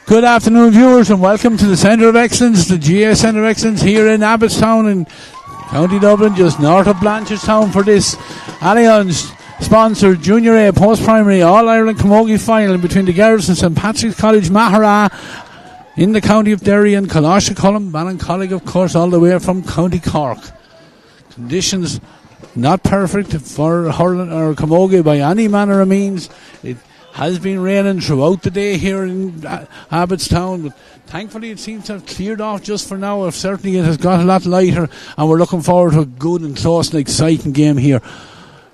Good afternoon, viewers, and welcome to the Centre of Excellence, the GA Centre of Excellence here in Abbottstown in County Dublin, just north of Blanchardstown, for this Allianz sponsored Junior A Post-Primary All-Ireland Camogie final between the girls and St Patrick's College Maghera in the county of Derry and Coláiste, Choilm, Ballincollig, of course, all the way from County Cork. Conditions not perfect for hurling or camogie by any manner of means. It has been raining throughout the day here in Abbottstown, but thankfully it seems to have cleared off just for now. Certainly it has got a lot lighter, and we're looking forward to a good and close and exciting game here.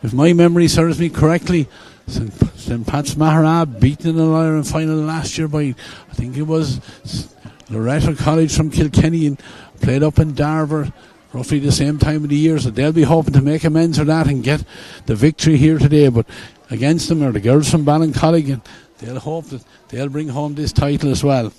If my memory serves me correctly, St Pat's Maghera beaten in the All-Ireland final last year by, I think it was Loreto College from Kilkenny, and played up in Darver roughly the same time of the year, so they'll be hoping to make amends for that and get the victory here today. But against them are the girls from Ballincollig, and they'll hope that they'll bring home this title as well.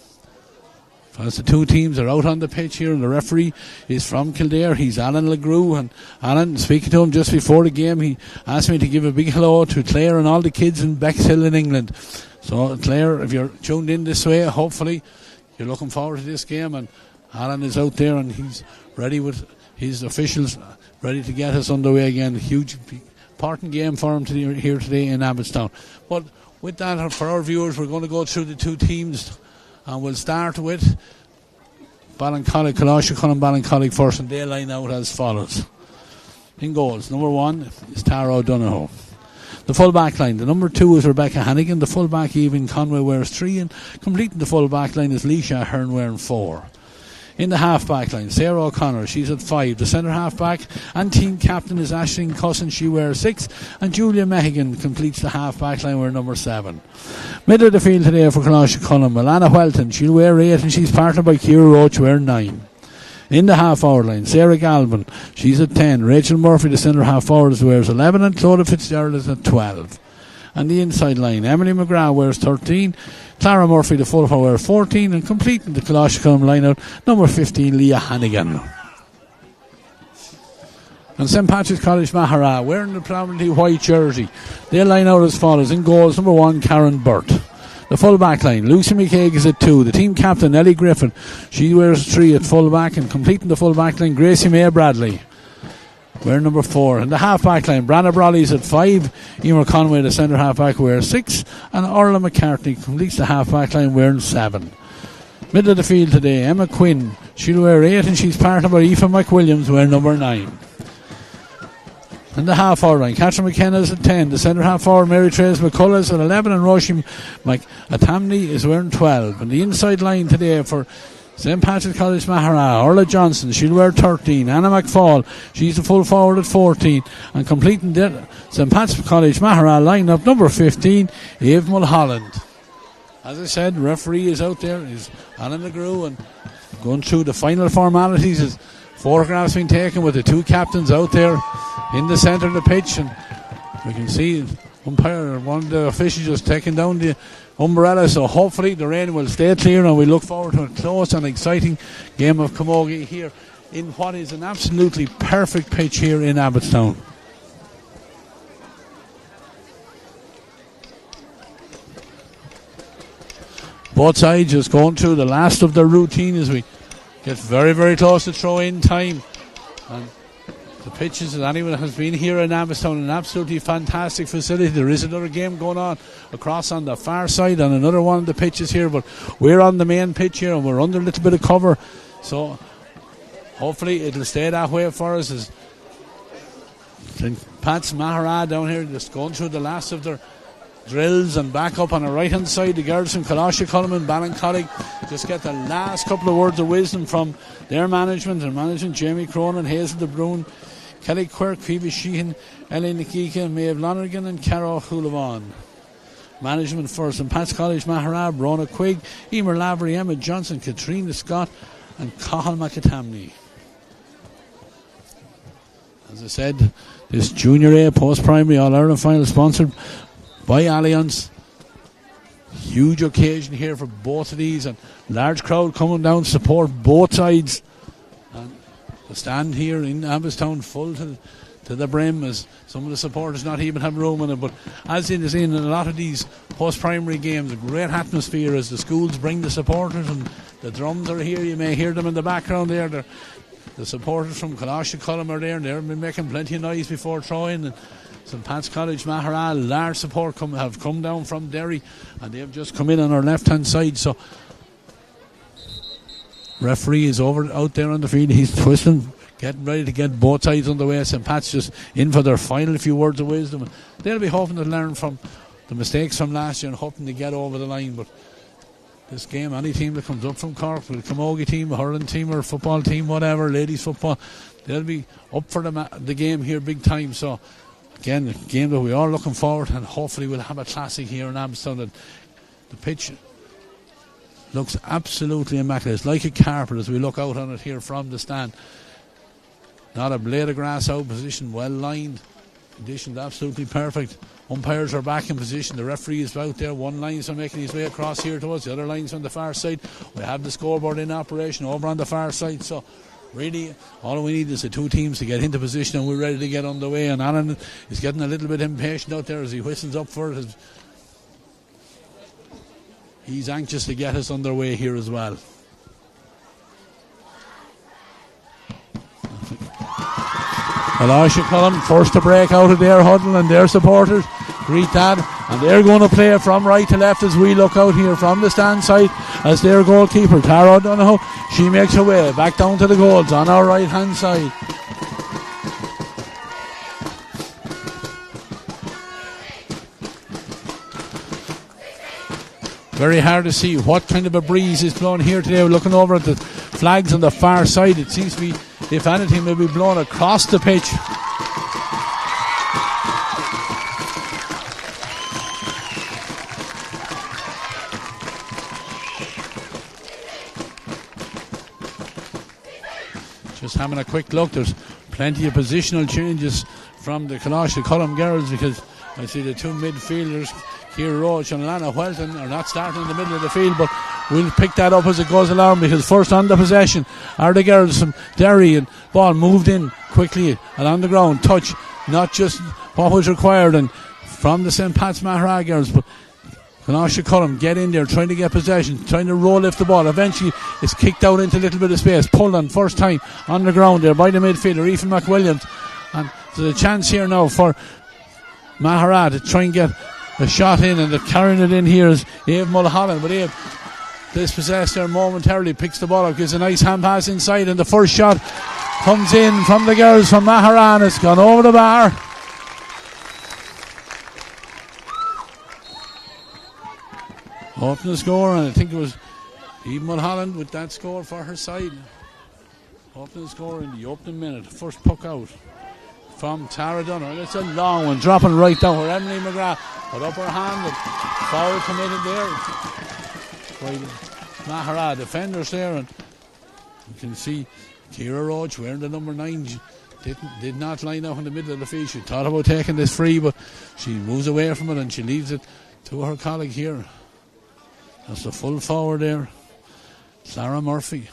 As the two teams are out on the pitch here, and the referee is from Kildare. He's Alan LeGrew, and Alan, speaking to him just before the game, he asked me to give a big hello to Claire and all the kids in Bexhill in England. So Claire, if you're tuned in this way, hopefully you're looking forward to this game, and Alan is out there and he's ready with his officials, ready to get us underway again. Huge important game for him here today in Abbottstown. But with that, for our viewers, we're going to go through the two teams, and we'll start with Ballincollig, Coláiste, Choilm, Ballincollig first, and they line out as follows. In goals, number 1 is Tara O'Donoghue. The full back line, the number 2 is Rebecca Hannigan. The full back, Evan Conway, wears 3, and completing the full back line is Leisha Hearn, wearing 4. In the half back line, Sarah O'Connor, she's at 5. The centre half back and team captain is Aisling Cussin, she wears 6. And Julia Mehigan completes the half back line, wearing number 7. Middle of the field today for Coláiste Choilm, Alana Welton, she'll wear 8, and she's partnered by Ciara Roach, wearing 9. In the half forward line, Sarah Galvin, she's at 10. Rachel Murphy, the centre half forward, wears 11, and Clodagh Fitzgerald is at 12. And the inside line, Emily McGrath wears 13. Clara Murphy, the full forward, wears 14, and completing the Coláiste Choilm line-out, number 15, Leah Hannigan. And St Patrick's College Maghera, wearing the predominantly white jersey, they line out as follows. In goals, number 1, Karen Burt. The full back line, Lucy McCaig is at 2. The team captain, Ellie Griffin, she wears 3 at full back, and completing the full back line, Gracie May Bradley, wearing number 4. In the half back line, Branna Brawley's at 5. Emer Conway, the centre half back, wears 6. And Orla McCartney completes the half back line, wearing 7. Middle of the field today, Emma Quinn, she'll wear 8, and she's partnered by Aoife McWilliams, wearing number 9. In the half forward line, Catherine McKenna's at 10. The centre half forward, Mary Trace McCullough's at 11, and Roisin McAtamney is wearing 12. And the inside line today for St Patrick's College Maghera, Orla Johnson, she'll wear 13. Anna McFall, she's the full forward at 14. And completing the St Patrick's College Maghera line-up, number 15, Eve Mulholland. As I said, referee is out there, is Alan LeGrew, and going through the final formalities. As photographs being taken with the two captains out there in the centre of the pitch, and we can see umpire, one of the officials just taking down the umbrella, so hopefully the rain will stay clear, and we look forward to a close and exciting game of camogie here in what is an absolutely perfect pitch here in Abbottstown. Both sides just going through the last of their routine as we get very, very close to throw-in time. And the pitches, as anyone has been here in Abbottstown, an absolutely fantastic facility. There is another game going on across on the far side on another one of the pitches here, but we're on the main pitch here and we're under a little bit of cover, so hopefully it'll stay that way for us. As St Pat's Maghera down here just going through the last of their drills, and back up on the right hand side, the girls from Coláiste, Choilm and Ballincollig just get the last couple of words of wisdom from their management Jamie Cronin, Hazel De Bruyne, Kelly Quirk, Phoebe Sheehan, Ellie Nikika, Maeve Lonergan and Carol Houlivan. Management for St Pat's College Maghera, Brona Quigg, Emer Lavery, Emma Johnson, Katrina Scott and Cathal McAtamney. As I said, this Junior A Post-Primary All-Ireland final sponsored by Allianz. Huge occasion here for both of these, and large crowd coming down to support both sides. And the stand here in Abbottstown full to to the brim, as some of the supporters not even have room in it. But as it is in a lot of these post-primary games, a great atmosphere as the schools bring the supporters, and the drums are here. You may hear them in the background there. The supporters from Coláiste, Choilm are there, and they've been making plenty of noise before throwing. And St. Pat's College, Maghera, large support have come down from Derry, and they've just come in on our left-hand side. So referee is out there on the field. He's twisting, getting ready to get both sides underway. St. Pat's just in for their final few words of wisdom. They'll be hoping to learn from the mistakes from last year and hoping to get over the line. But this game, any team that comes up from Cork, the Camogie team, a hurling team or a football team, whatever, ladies football, they'll be up for the game here big time. So again, a game that we are looking forward, and hopefully we'll have a classic here in Abbottstown. The pitch looks absolutely immaculate. It's like a carpet as we look out on it here from the stand. Not a blade of grass out, position well lined, conditions absolutely perfect. Umpires are back in position. The referee is out there. One linesman making his way across here to us. The other linesman on the far side. We have the scoreboard in operation over on the far side. So really, all we need is the two teams to get into position, and we're ready to get underway. And Alan is getting a little bit impatient out there as he whistles up for it. He's anxious to get us underway here as well. Coláiste Choilm first to break out of their huddle, and their supporters greet that, and they're going to play it from right to left as we look out here from the stand side as their goalkeeper Tara O'Donoghue, she makes her way back down to the goals on our right hand side. Very hard to see what kind of a breeze is blowing here today. We're looking over at the flags on the far side. It seems to be, if anything, will be blown across the pitch. Just having a quick look, there's plenty of positional changes from the Coláiste Choilm girls, because I see the two midfielders, Ciara Roach and Lana Welton, are not starting in the middle of the field, but we'll pick that up as it goes along, because first on the possession are the girls from Derry, and ball moved in quickly along the ground, touch not just what was required, and from the St. Pat's Maghera girls, but Coláiste Choilm get in there, trying to get possession, trying to roll lift the ball. Eventually it's kicked out into a little bit of space, pulled on first time on the ground there by the midfielder Ethan McWilliams, and there's a chance here now for Maghera to try and get a shot in, and they're carrying it in here is Eve Mulholland, but Eve dispossessed there momentarily, picks the ball up, gives a nice hand pass inside, and the first shot comes in from the girls from Maghera, and it's gone over the bar. Open the score, and I think it was Eve Mulholland with that score for her side. Open the score in the opening minute. First puck out from Tara Dunner, and it's a long one, dropping right down where Emily McGrath put up her hand, and foul committed there by Maghera defenders there, and you can see Ciara Roach wearing the number 9 did not line up in the middle of the field. She thought about taking this free, but she moves away from it and she leaves it to her colleague here. That's the full forward there, Sarah Murphy.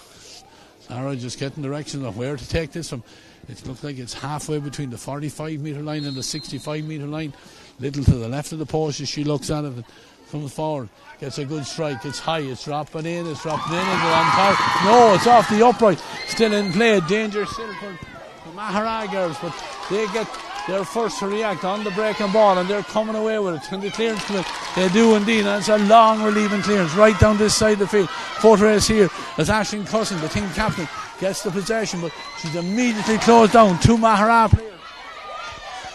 Sarah just getting directions of where to take this from. It looks like it's halfway between the 45 metre line and the 65 metre line. Little to the left of the post as she looks at it and comes forward. Gets a good strike. It's high. It's dropping in. It's dropping in. It's on target. No, it's off the upright. Still in play. Danger still for the Maghera girls, but they get their first to react on the breaking ball, and they're coming away with it. When the clearance comes in, they do indeed, and it's a long relieving clearance right down this side of the field. Foot race here as Aisling Cussin, the team captain, gets the possession, but she's immediately closed down. Two Maghera players.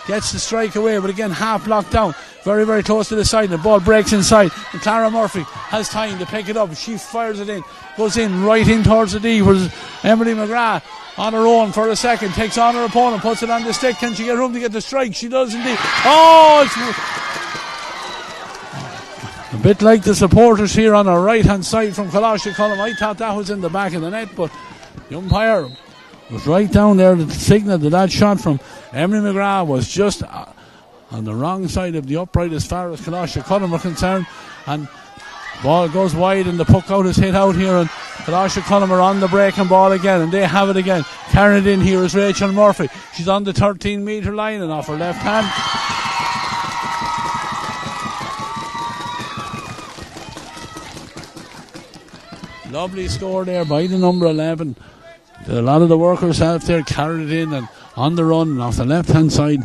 Gets the strike away, but again half blocked down. Very, very close to the side. The ball breaks inside, and Clara Murphy has time to pick it up. She fires it in, goes in right in towards the D, whereas Emily McGrath on her own for a second, takes on her opponent, puts it on the stick. Can she get room to get the strike? She does indeed. Oh, it's a bit like the supporters here on our right hand side from Coláiste Choilm. I thought that was in the back of the net, but the umpire was right down there to signal that shot from Emily McGrath was just on the wrong side of the upright as far as Coláiste Choilm are concerned, and ball goes wide and the puck out is hit out here, and Coláiste Choilm are on the breaking ball again, and they have it again. Carrying it in here is Rachel Murphy. She's on the 13-metre line and off her left hand. Lovely score there by the number 11. A lot of the workers out there carried it in and on the run and off the left hand side.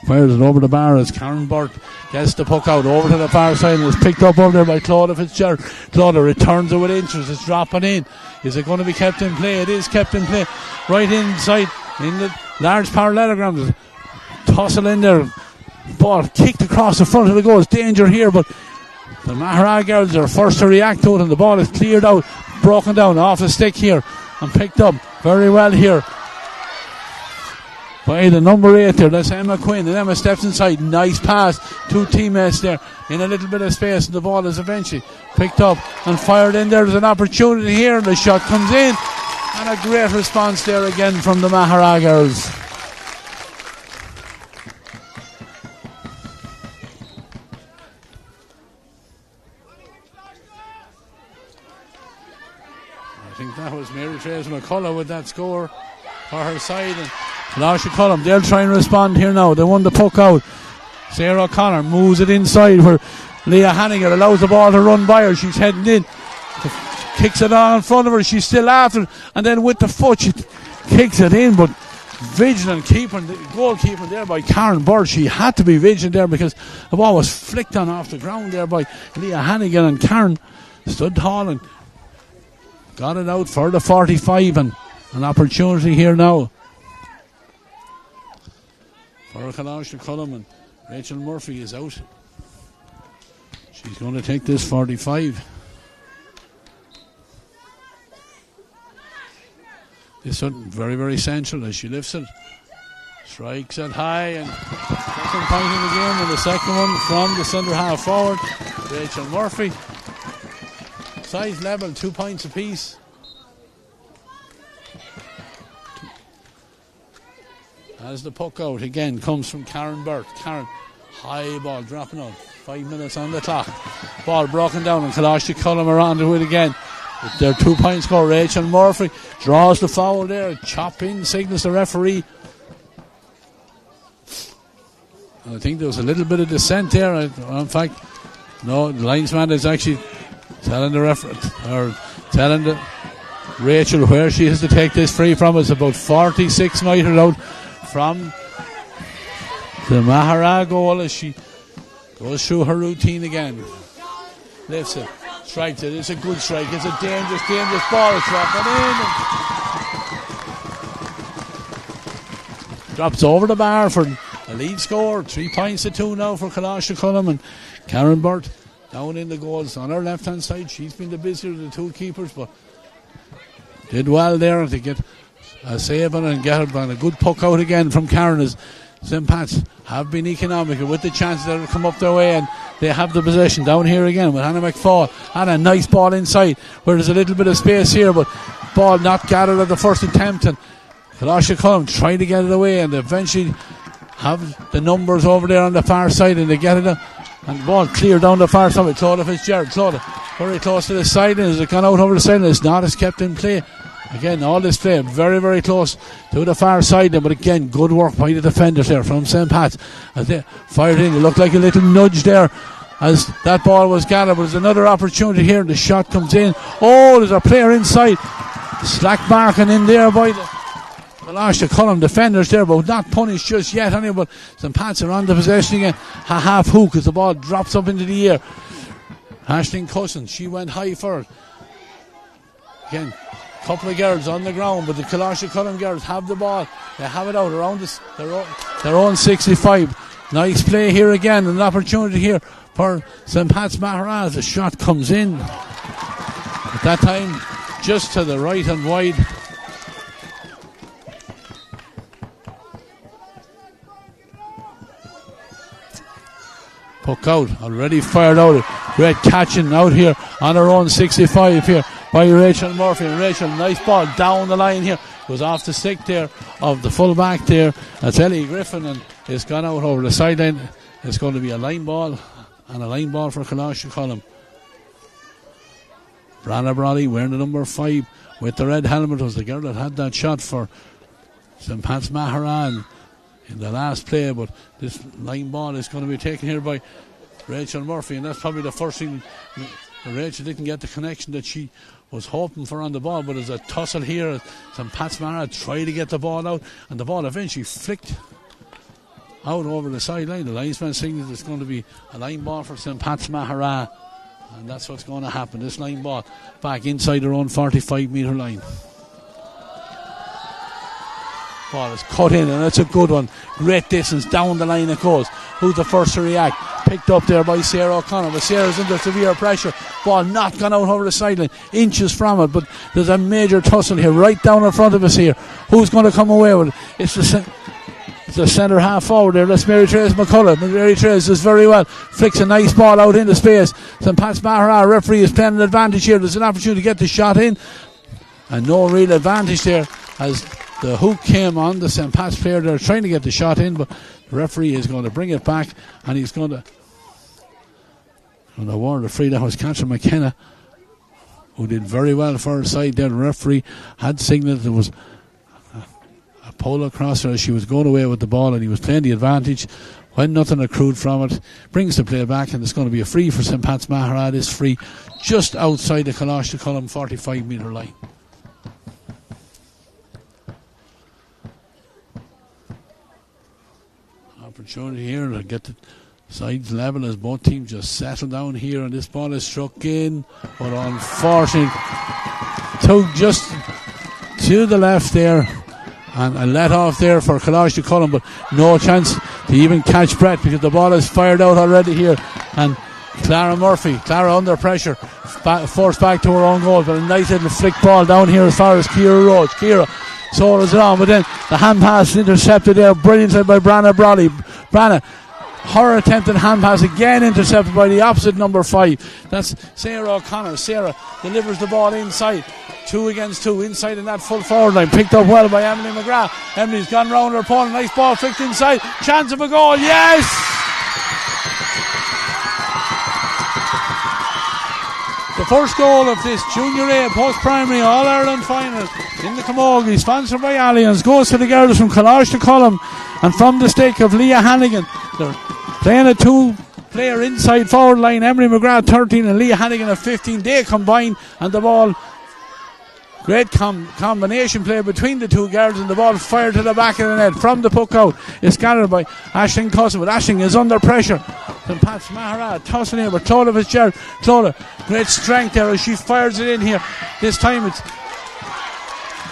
Fires it over the bar as Karen Burke gets the puck out over to the far side and is picked up over there by Claudia Fitzgerald. Claudia returns it with interest. It's dropping in. Is it going to be kept in play? It is kept in play. Right inside in the large parallelogram. Tussle in there. Ball kicked across the front of the goal. It's danger here, but the Maghera girls are first to react to it, and the ball is cleared out, broken down off the stick here and picked up very well here by the number 8 there. That's Emma Quinn, and Emma steps inside. Nice pass. Two teammates there in a little bit of space, and the ball is eventually picked up and fired in. There's an opportunity here, and the shot comes in, and a great response there again from the Maghera girls. I think that was Mary Trace McCullough with that score for her side. And Coláiste Choilm, they'll try and respond here now. They won the puck out. Sarah O'Connor moves it inside where Leah Hannigan allows the ball to run by her. She's heading in. Kicks it on in front of her. She's still after. And then with the foot, she kicks it in. But vigilant keeping, goalkeeping there by Karen Burke. She had to be vigilant there because the ball was flicked on off the ground there by Leah Hannigan. And Karen stood tall and got it out for the 45. And an opportunity here now for Coláiste Choilm, and Rachel Murphy is out. She's going to take this 45. This one very, very central as she lifts it. Strikes it high, and second point in the game, and the second one from the centre half forward, Rachel Murphy. Size level, 2 points apiece. As the puck out again comes from Karen Burke. Karen, high ball dropping out. 5 minutes on the clock. Ball broken down, and Coláiste Choilm are on to it again. With their 2 point score, Rachel Murphy draws the foul there. Chop in, signals the referee. I think there was a little bit of dissent there. In fact, no, the linesman is actually telling the referee, or telling the Rachel where she has to take this free from. It's about 46 metres out from the Maghera goal as she goes through her routine again. Lifts it, strikes it. It's a good strike. It's a dangerous ball. It's dropping in. Drops over the bar for a lead score. 3 points to 2 now for Coláiste Choilm, and Karen Burke down in the goals on her left hand side. She's been the busier of the two keepers, but did well there to get a save and get it on a good puck out again from Karen, as St. Pat's have been economical with the chances that have come up their way, and they have the possession down here again with Hannah McFall. And a nice ball inside where there's a little bit of space here, but ball not gathered at the first attempt, and Coláiste Choilm trying to get it away, and eventually have the numbers over there on the far side, and they get it, and the ball cleared down the far side with Claudia Fitzgerald. Claudia very close to the side, and has it gone out over the side, and it's not, it's kept in play. Again, all this play very, very close to the far side, but again, good work by the defenders there from St. Pat's as they fired in. It looked like a little nudge there as that ball was gathered, but there's another opportunity here, and the shot comes in. Oh, there's a player inside. Slack marking in there by the Coláiste Choilm defenders there, but not punished just yet anyway. But St. Pat's are on the possession again. Half hook as the ball drops up into the air. Aisling Cousins, she went high for it. Again, couple of girls on the ground, but the Coláiste Choilm girls have the ball. They have it out around their own 65. Nice play here again, an opportunity here for St. Pat's Maghera as the shot comes in. At that time, just to the right and wide. Puck out, already fired out. Great catching out here on her own 65 here by Rachel Murphy. And Rachel, nice ball down the line here. Goes off the stick there of the full back there. That's Ellie Griffin, and it's gone out over the sideline. It's going to be a line ball, and a line ball for Coláiste Choilm. Brana Brolly wearing the number 5 with the red helmet was the girl that had that shot for St. Pat's Maghera in the last play, but this line ball is going to be taken here by Rachel Murphy, and that's probably the first thing. Rachel didn't get the connection that she was hoping for on the ball, but there's a tussle here. St. Pat's Maghera tried to get the ball out, and the ball eventually flicked out over the sideline. The linesman signals it's going to be a line ball for St. Pat's Maghera, and that's what's going to happen. This line ball back inside their own 45-metre line. Ball is cut in, and it's a good one. Great distance down the line it goes. Who's the first to react? Picked up there by Sarah O'Connor, but Sarah's under severe pressure. Ball not gone out over the sideline, inches from it, but there's a major tussle here right down in front of us here. Who's going to come away with it? It's the centre half forward there. That's Mary Therese McCullough. Mary Therese does very well. Flicks a nice ball out into space. St. Pat's Maghera referee is playing an advantage here. There's an opportunity to get the shot in, and no real advantage there as the hook came on the St. Pat's player. They're trying to get the shot in, but the referee is going to bring it back, and he's going to award the free. That was Catherine McKenna, who did very well for her side there. The referee had signalled there was a pole across her as she was going away with the ball, and he was playing the advantage. When nothing accrued from it, brings the play back, and it's going to be a free for St. Pat's Maghera. This free just outside the Coláiste 45-metre line. Opportunity here to get the sides level as both teams just settle down here, and this ball is struck in, but unfortunately took just to the left there, and a let off there for Coláiste Cullen, but no chance to even catch breath because the ball is fired out already here, and Clara under pressure, forced back to her own goal, but a nice little flick ball down here as far as Ciara Roach. Ciara solos it on, but then the hand pass intercepted there brilliantly by Brana Brolly. Brana, her attempted hand pass again intercepted by the opposite number 5. That's Sarah O'Connor. Sarah delivers the ball inside, 2 against 2 inside in that full forward line, picked up well by Emily McGrath. Emily's gone round her opponent, nice ball flicked inside, chance of a goal, yes! The first goal of this Junior A post-primary All-Ireland final in the Camogie, sponsored by Allianz, goes to the girls from Coláiste Cullen, and from the stick of Leah Hannigan. They're playing a 2-player inside forward line. Emily McGrath 13 and Leah Hannigan at 15. They combine, and the ball, great combination play between the two girls, and the ball fired to the back of the net from the puck out. It's scattered by Aisling Cussett, but Aisling is under pressure. St. Pat's Maghera tossing in with Clodagh Fitzgerald. Clodagh, great strength there as she fires it in here. This time it's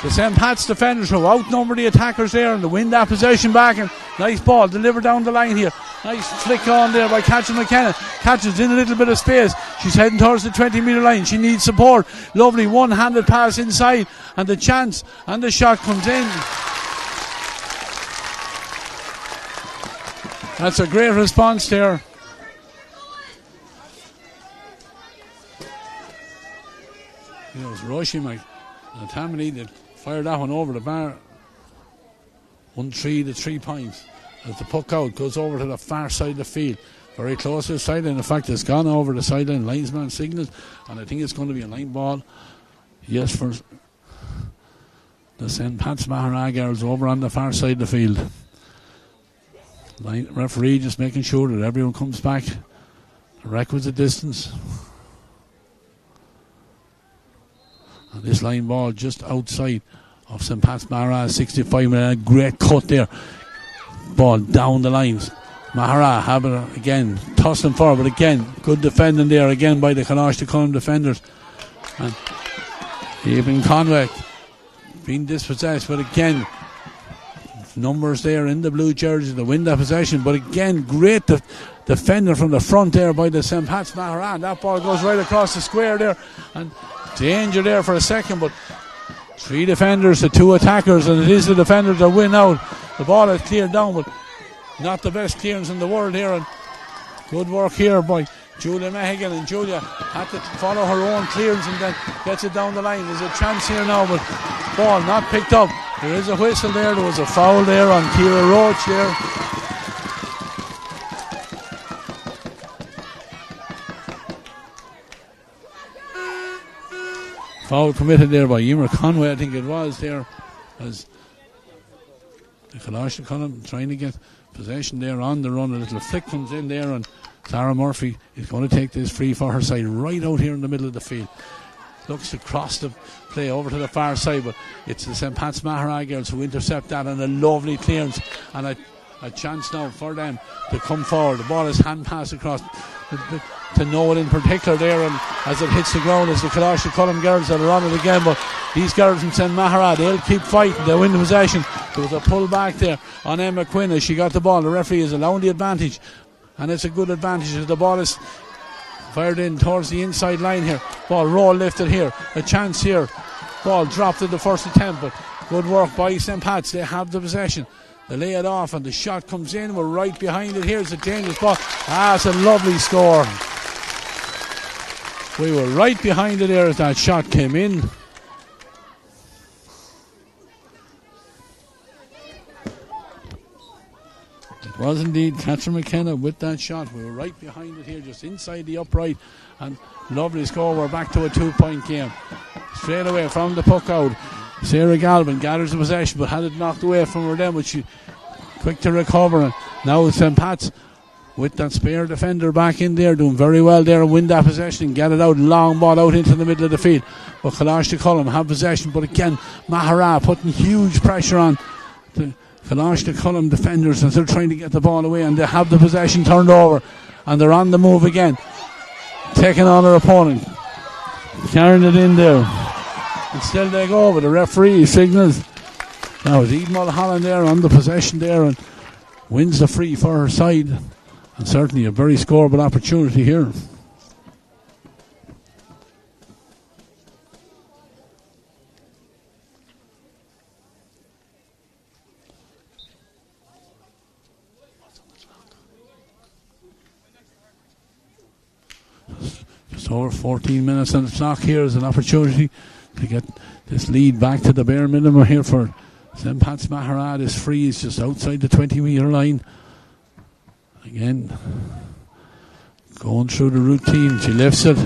the St. Pat's defenders who outnumber the attackers there, and the win that possession back, and nice ball delivered down the line here. Nice flick on there by Catherine McKenna. Catches in a little bit of space. She's heading towards the 20-metre line. She needs support. Lovely one-handed pass inside, and the chance and the shot comes in. That's a great response there. It was Roisin McTammany that fired that one over the bar. 1-3 to 3 points. As the puck out goes over to the far side of the field, very close to the sideline. In fact, it's gone over the sideline. Linesman signals, and I think it's going to be a line ball. Yes, for the St. Pat's Maghera girls over on the far side of the field. Referee just making sure that everyone comes back the requisite distance. And this line ball just outside of St. Pat's Maghera, 65 minutes. Great cut there. Ball down the lines. Maghera having it again, tossing forward, but again, good defending there again by the Coláiste Cullen defenders. And even Conway being dispossessed, but again, numbers there in the blue jersey to win that possession. But again, great defender from the front there by the St. Pat's Maghera. And that ball goes right across the square there, and danger there for a second, but 3 defenders to 2 attackers, and it is the defenders that win out. The ball is cleared down, but not the best clearance in the world here, and good work here by Julia Mehigan, and Julia had to follow her own clearance and then gets it down the line. There's a chance here now, but ball not picked up. There is a whistle there. There was a foul there on Ciara Roach there. foul committed there by Emer Conway, I think it was there, as the Coláiste Column trying to get possession there on the run. A little flick comes in there, and Sarah Murphy is going to take this free for her side right out here in the middle of the field. Looks to cross the play over to the far side, but it's the St. Pat's Maghera girls who intercept that, and a lovely clearance and a chance now for them to come forward. The ball is hand passed across to no one in particular there, and as it hits the ground, as the Coláiste Column girls that are on it again, but these girls from St. Maghera, they'll keep fighting, they'll win the possession. There was a pull back there on Emma Quinn as she got the ball. The referee is allowing the advantage, and it's a good advantage as the ball is fired in towards the inside line here. Ball roll lifted here, a chance here, ball dropped at the first attempt, but good work by St. Pat's. They have the possession, they lay it off, and the shot comes in. We're right behind it. Here's a dangerous ball. It's a lovely score. We were right behind it there as that shot came in. It was indeed Catherine McKenna with that shot. We were right behind it here, just inside the upright, and lovely score. We're back to a 2-point game. Straight away from the puck out, Sarah Galvin gathers the possession, but had it knocked away from her then, but she quick to recover. And now St. Pat's with that spare defender back in there, doing very well there, and win that possession and get it out. Long ball out into the middle of the field. But Coláiste Column have possession, but again, Maghera putting huge pressure on the Coláiste Column defenders as they're trying to get the ball away, and they have the possession turned over, and they're on the move again, taking on their opponent, carrying it in there. And still they go, but the referee signals. Now it's Eden Mulholland there on the possession there, and wins the free for her side. And certainly a very scoreable opportunity here. Just over 14 minutes on the clock. Here is an opportunity to get this lead back to the bare minimum here for St. Pat's Maghera. This free is just outside the 20-metre line. Again, going through the routine. She lifts it,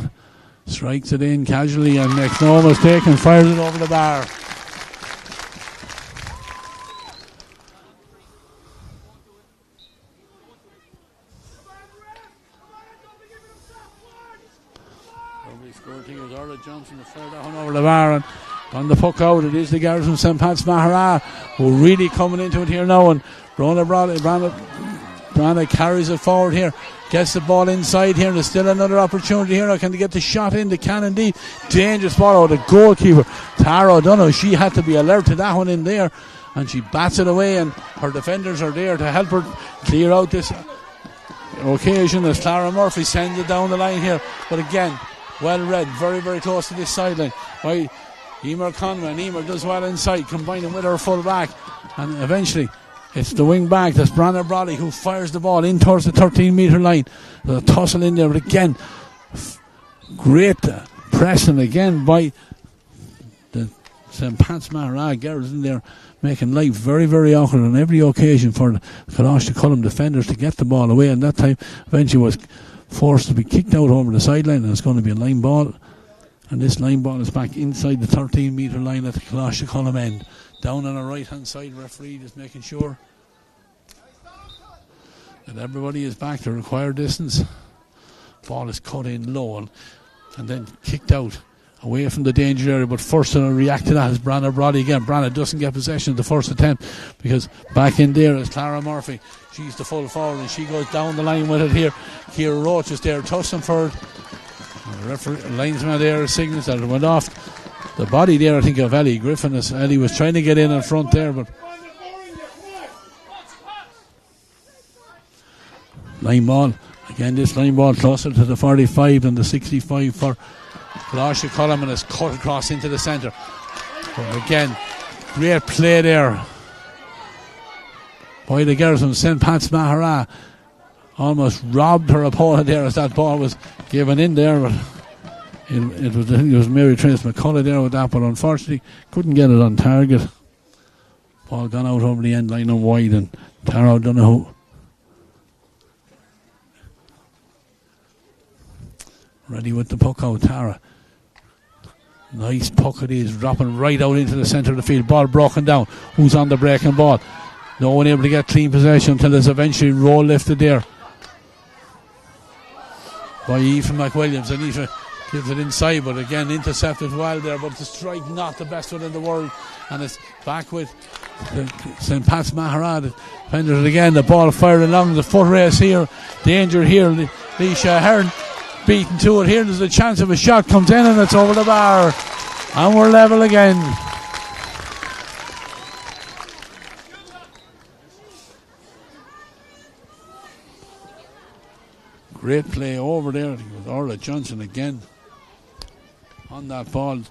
strikes it in casually, and makes no mistake and fires it over the bar. Lovely score here is Orla Johnson to fire that one over the bar, and on the puck out, it is the girls from St. Pat's Maghera who are really coming into it here now, and Brana carries it forward here, gets the ball inside here, and there's still another opportunity here. Now can they get the shot in? They can indeed. Dangerous ball out of the goalkeeper, Tara O'Donoghue. She had to be alert to that one in there, and she bats it away, and her defenders are there to help her clear out this occasion as Clara Murphy sends it down the line here. But again, well read, very, very close to this sideline by Emer Conway, and Emer does well inside, combining with her full back, and eventually it's the wing back, that's Branna Brody, who fires the ball in towards the 13-metre line. There's a tussle in there, but again, great pressing again by the St. Pat's Maghera girls in there, making life very, very awkward on every occasion for the Coláiste Column defenders to get the ball away, and that time eventually was forced to be kicked out over the sideline, and it's going to be a line ball. And this line ball is back inside the 13-metre line at the Coláiste Column end. Down on the right-hand side, referee just making sure that everybody is back to required distance. Ball is cut in low and then kicked out away from the danger area. But first to react to that is Branna Brody again. Branna doesn't get possession of the first attempt because back in there is Clara Murphy. She's the full forward and she goes down the line with it here. Ciara Roach is there, tussling for it. The referee, linesman there signals that it went off the body there, I think, of Ellie Griffin, as Ellie was trying to get in front there, but line ball again. This line ball closer to the 45 than the 65 for Coláiste Column, and it's cut across into the centre. But again, great play there by the girls from St. Pat's Maghera. Almost robbed her opponent there as that ball was given in there, but it was, I think it was Mary Trace McCullough there with that, but unfortunately couldn't get it on target. Ball gone out over the end line and wide, and Tara O'Donoghue ready with the puck out. Tara Nice puck it is, dropping right out into the centre of the field. Ball broken down. Who's on the breaking ball? No one able to get clean possession until there's eventually roll lifted there by Aoife McWilliams. And Aoife gives it inside, but again intercepted well there. But the strike not the best one in the world, and it's back with St. Pat's Maghera. Defenders it again. The ball fired along the foot race here. Danger here. Leisha Hearn beaten to it here. There's a chance of a shot comes in and it's over the bar, and we're level again. Great play over there with Orla Johnson again on that ball.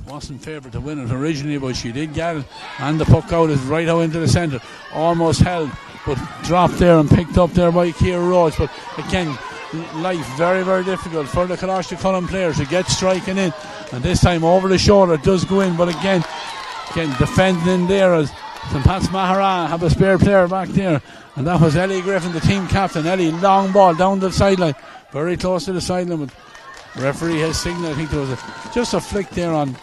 Wasn't favoured to win it originally, but she did get it, and the puck out is right out into the centre. Almost held, but dropped there and picked up there by Ciara Roach. But again, life very, very difficult for the Coláiste Choilm players to get striking in, and this time over the shoulder it does go in, but again defending in there as St. Pat's Maghera have a spare player back there, and that was Ellie Griffin, the team captain. Ellie, long ball down the sideline, very close to the sideline, but referee has signalled. I think there was just a flick there on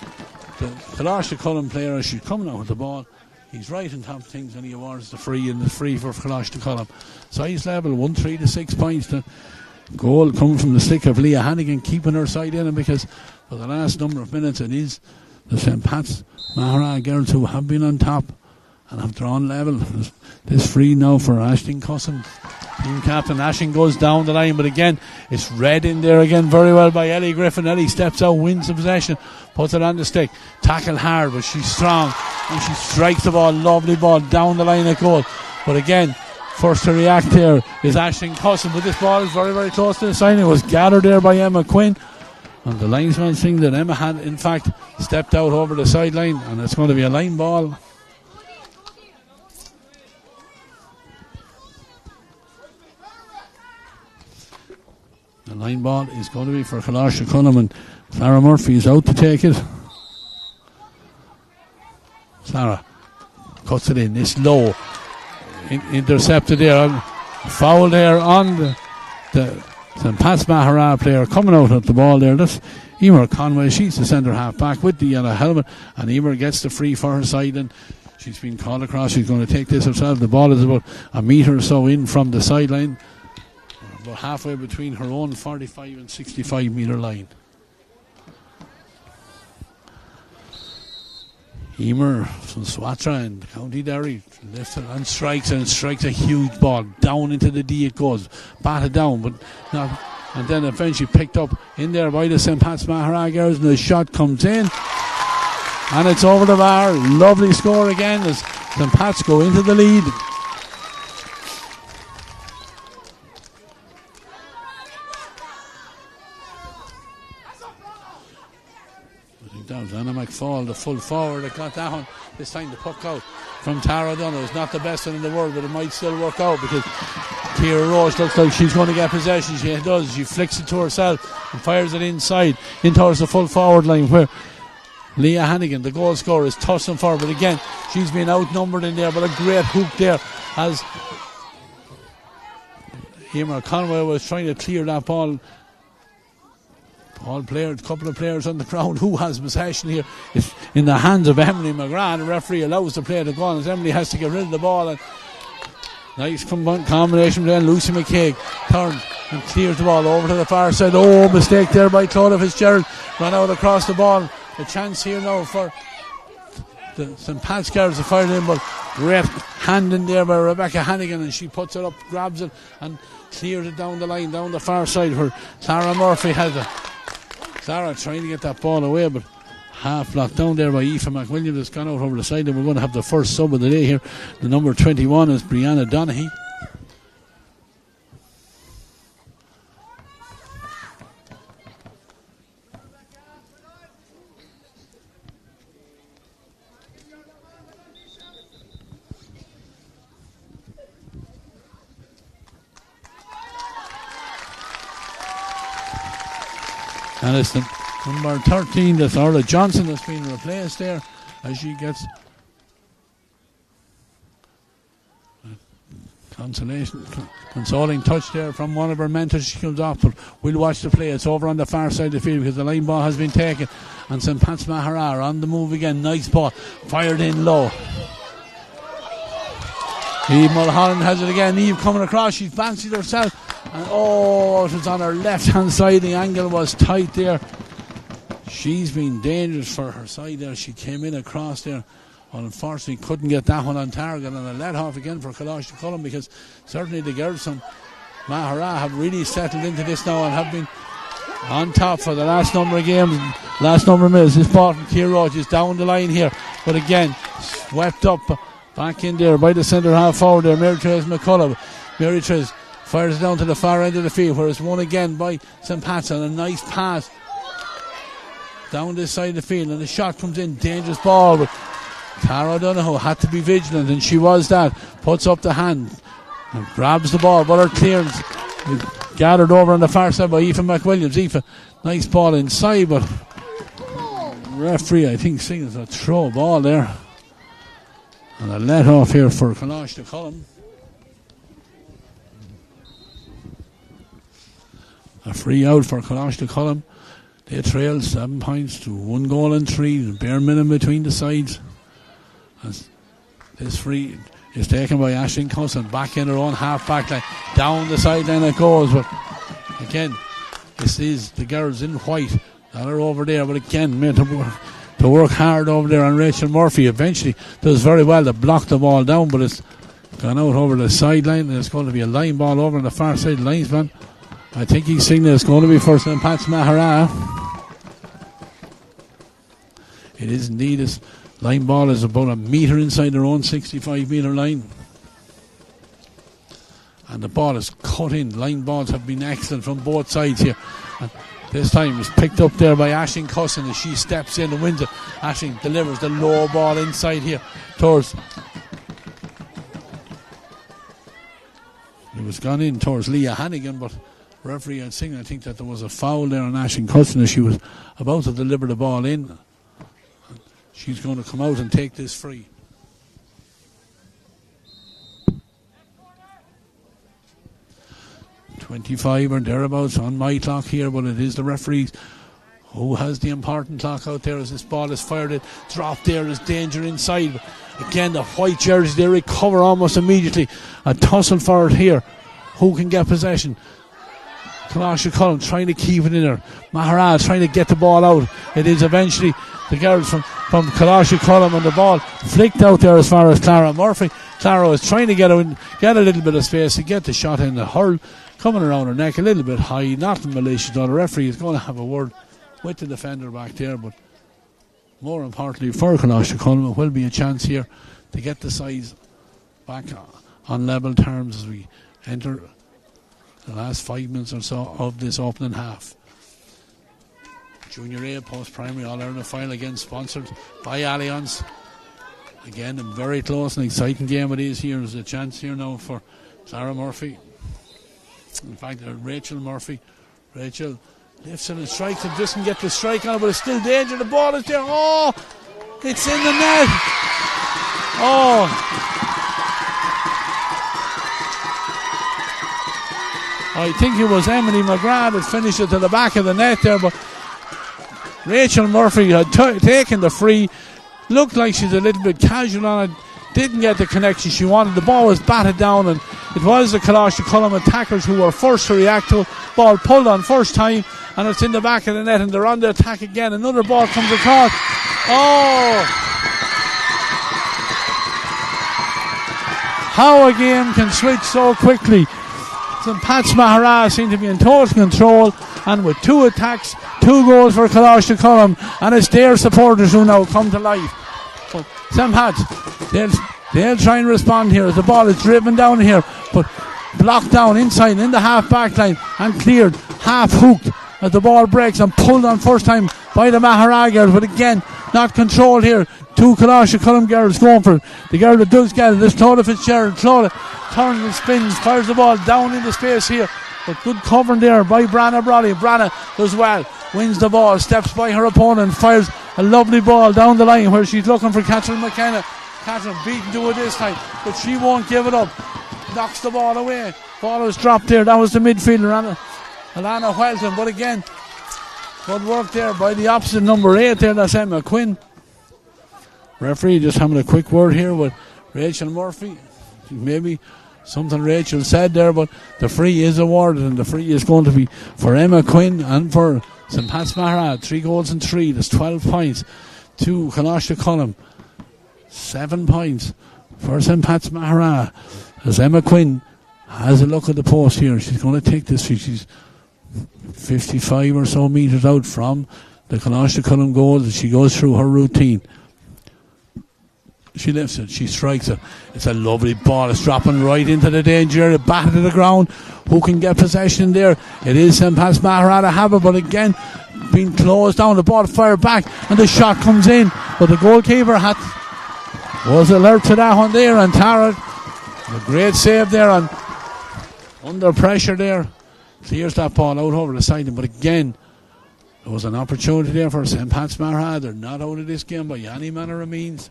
the Coláiste Choilm player as she's coming out with the ball. He's right on top of things, and he awards the free, and the free for Coláiste Choilm. Size level 1-3 to 6 points. The goal coming from the stick of Leah Hannigan, keeping her side in it, because for the last number of minutes it is the St. Pat's Maghera girls who have been on top and have drawn level. This free now for Aisling Cussin, team captain. Aisling goes down the line, but again it's read in there again very well by Ellie Griffin. Ellie steps out, wins the possession, puts it on the stick, tackle hard, but she's strong and she strikes the ball, lovely ball down the line at goal. But again, first to react here is Aisling Cussin, but this ball is very, very close to the sign. It was gathered there by Emma Quinn, and the linesman saying that Emma had in fact stepped out over the sideline, and it's going to be a line ball. The line ball is going to be for Coláiste Choilm, and Sarah Murphy is out to take it. Sarah cuts it in. It's low. Intercepted there. Foul there on the St. Pat's Maghera player coming out at the ball there. That's Emer Conway. She's the centre half back with the yellow helmet, and Emer gets the free for her side, and she's been called across. She's going to take this herself. The ball is about a metre or so in from the sideline, about halfway between her own 45 and 65 metre line. Emer from Swatra and County Derry lifts it and strikes a huge ball down into the D. It goes batted down, but not, and then eventually picked up in there by the St. Pat's Maghera girls, and the shot comes in and it's over the bar. Lovely score again as St. Pat's go into the lead. That was Anna McFall, the full forward, that got that one. This time the puck out from Tara Dunn. It's not the best one in the world, but it might still work out, because Ciara Roach looks like she's going to get possession. She does. She flicks it to herself and fires it inside in towards the full forward line, where Leah Hannigan, the goal scorer, is tossing forward. But again, she's been outnumbered in there, but a great hook there as Emer Conway was trying to clear that ball. All players, couple of players on the ground. Who has possession here? It's in the hands of Emily McGrath. The referee allows the play to go on as Emily has to get rid of the ball. And nice combination then. Lucy McCaig turns and clears the ball over to the far side. Oh, mistake there by Claudia Fitzgerald. Ran out across the ball. A chance here now for the St. Pat's girls to fire in, but great hand in there by Rebecca Hannigan, and she puts it up, grabs it and clears it down the line, down the far side, where Sarah Murphy has it. Sarah trying to get that ball away, but half blocked down there by Aoife McWilliams. Has gone out over the side, and we're going to have the first sub of the day here. The number 21 is Brianna Donaghy. And it's the number 13, that's Orla Johnson, that's been replaced there as she gets Consoling touch there from one of her mentors. She comes off, but we'll watch the play. It's over on the far side of the field because the line ball has been taken. And St. Pat's Maghera are on the move again. Nice ball. Fired in low. Eve Mulholland has it again. Eve coming across. She's fancied herself. And it was on her left hand side. The angle was tight there. She's been dangerous for her side there. She came in across there. Unfortunately couldn't get that one on target, and a let off again for Coláiste because certainly the girls from Maghera have really settled into this now and have been on top for the last number of games, last number of minutes. This ball from Keir Roach is down the line here, but again swept up back in there by the centre half forward there, Mary-Therese McCullough. Mary-Therese fires it down to the far end of the field where it's won again by St. Pat's, and a nice pass down this side of the field, and the shot comes in. Dangerous ball, but Tara O'Donoghue had to be vigilant, and she was that. Puts up the hand and grabs the ball, but her clearance gathered over on the far side by Aoife McWilliams. Aoife, nice ball inside, but referee I think signals a throw ball there, and a let off here for Coláiste. A free out for Coláiste. They trail 7 points to 1 goal and 3, the bare minimum between the sides. As this free is taken by Aisling Cusson, back in her own half back line, down the sideline it goes. But again, this is the girls in white that are over there. But again, to work hard over there on Rachel Murphy. Eventually does very well to block the ball down, but it's gone out over the sideline, and it's going to be a line ball over on the far side linesman. I think he's saying it's going to be for St. Pat's Maghera. It is indeed. This line ball is about a metre inside their own 65 metre line. And the ball is cut in. Line balls have been excellent from both sides here. And this time it's picked up there by Aisling Cusson as she steps in and wins it. Aisling delivers the low ball inside here towards. It was gone in towards Leah Hannigan, but referee had seen, I think that there was a foul there on Aisling Cusson as she was about to deliver the ball in. She's going to come out and take this free. .25 or thereabouts on my clock here, but it is the referees who has the important clock out there as this ball is fired. It dropped there, is danger inside. But again, the white jerseys, they recover almost immediately. A tussle for it here. Who can get possession? Coláiste trying to keep it in there. Maghera trying to get the ball out. It is eventually the girls from Coláiste, and the ball flicked out there as far as Clara Murphy. Clara is trying to get a little bit of space to get the shot in. The hurl coming around her neck a little bit high, nothing malicious. The referee is going to have a word with the defender back there, but more importantly for Coláiste, it will be a chance here to get the sides back on level terms as we enter the last 5 minutes or so of this opening half. Junior A post-primary All-Ireland final again, sponsored by Allianz. Again, a very close and exciting game it is here. There's a chance here now for Clara Murphy. In fact, Rachel Murphy. Rachel lifts it and strikes and doesn't get the strike on it, but it's still danger. The ball is there. Oh, it's in the net. Oh. I think it was Emily McGrath that finished it to the back of the net there, but Rachel Murphy had taken the free. Looked like she's a little bit casual on it. Didn't get the connection she wanted. The ball was batted down, and it was the Coláiste attackers who were first to react to it. Ball pulled on first time, and it's in the back of the net, and they're on the attack again. Another ball comes across. Oh! How a game can switch so quickly. St. Pat's Maghera seem to be in total control, and with 2 attacks, 2 goals for Coláiste, and it's their supporters who now come to life. But St. Pat's, they'll try and respond here as the ball is driven down here, but blocked down inside in the half back line and cleared, half hooked as the ball breaks and pulled on first time by the Maghera girls, but again not controlled here. 2 Coláiste girls going for it. The girl that does get it is Clodagh Fitzgerald. Clodagh turns and spins, fires the ball down into space here, but good covering there by Branna Brolly. Branna does well, wins the ball, steps by her opponent, fires a lovely ball down the line where she's looking for Catherine McKenna. Catherine beaten to it this time, but she won't give it up. knocks the ball away. Ball was dropped there. That was the midfielder, Alana Whelton. But again, good work there by the opposite number 8 there. That's Emma Quinn. Referee just having a quick word here with Rachel Murphy. Maybe something Rachel said there, but the free is awarded, and the free is going to be for Emma Quinn and for St. Pat's Maghera. 3 goals and 3. That's 12 points to Coláiste Choilm. 7 points for St. Pat's Maghera. As Emma Quinn has a look at the post here. She's going to take this free. She's 55 or so metres out from the Coláiste Choilm goal as she goes through her routine. She lifts it, she strikes it. It's a lovely ball. It's dropping right into the danger area, batted to the ground. Who can get possession there? It is St. Pat's Maghera to have it, but again, being closed down. The ball fired back, and the shot comes in. But the goalkeeper was alert to that one there, and Tara, a great save there, and under pressure there, clears that ball out over the side. But again, there was an opportunity there for St. Pat's Maghera. They're not out of this game by any manner of means.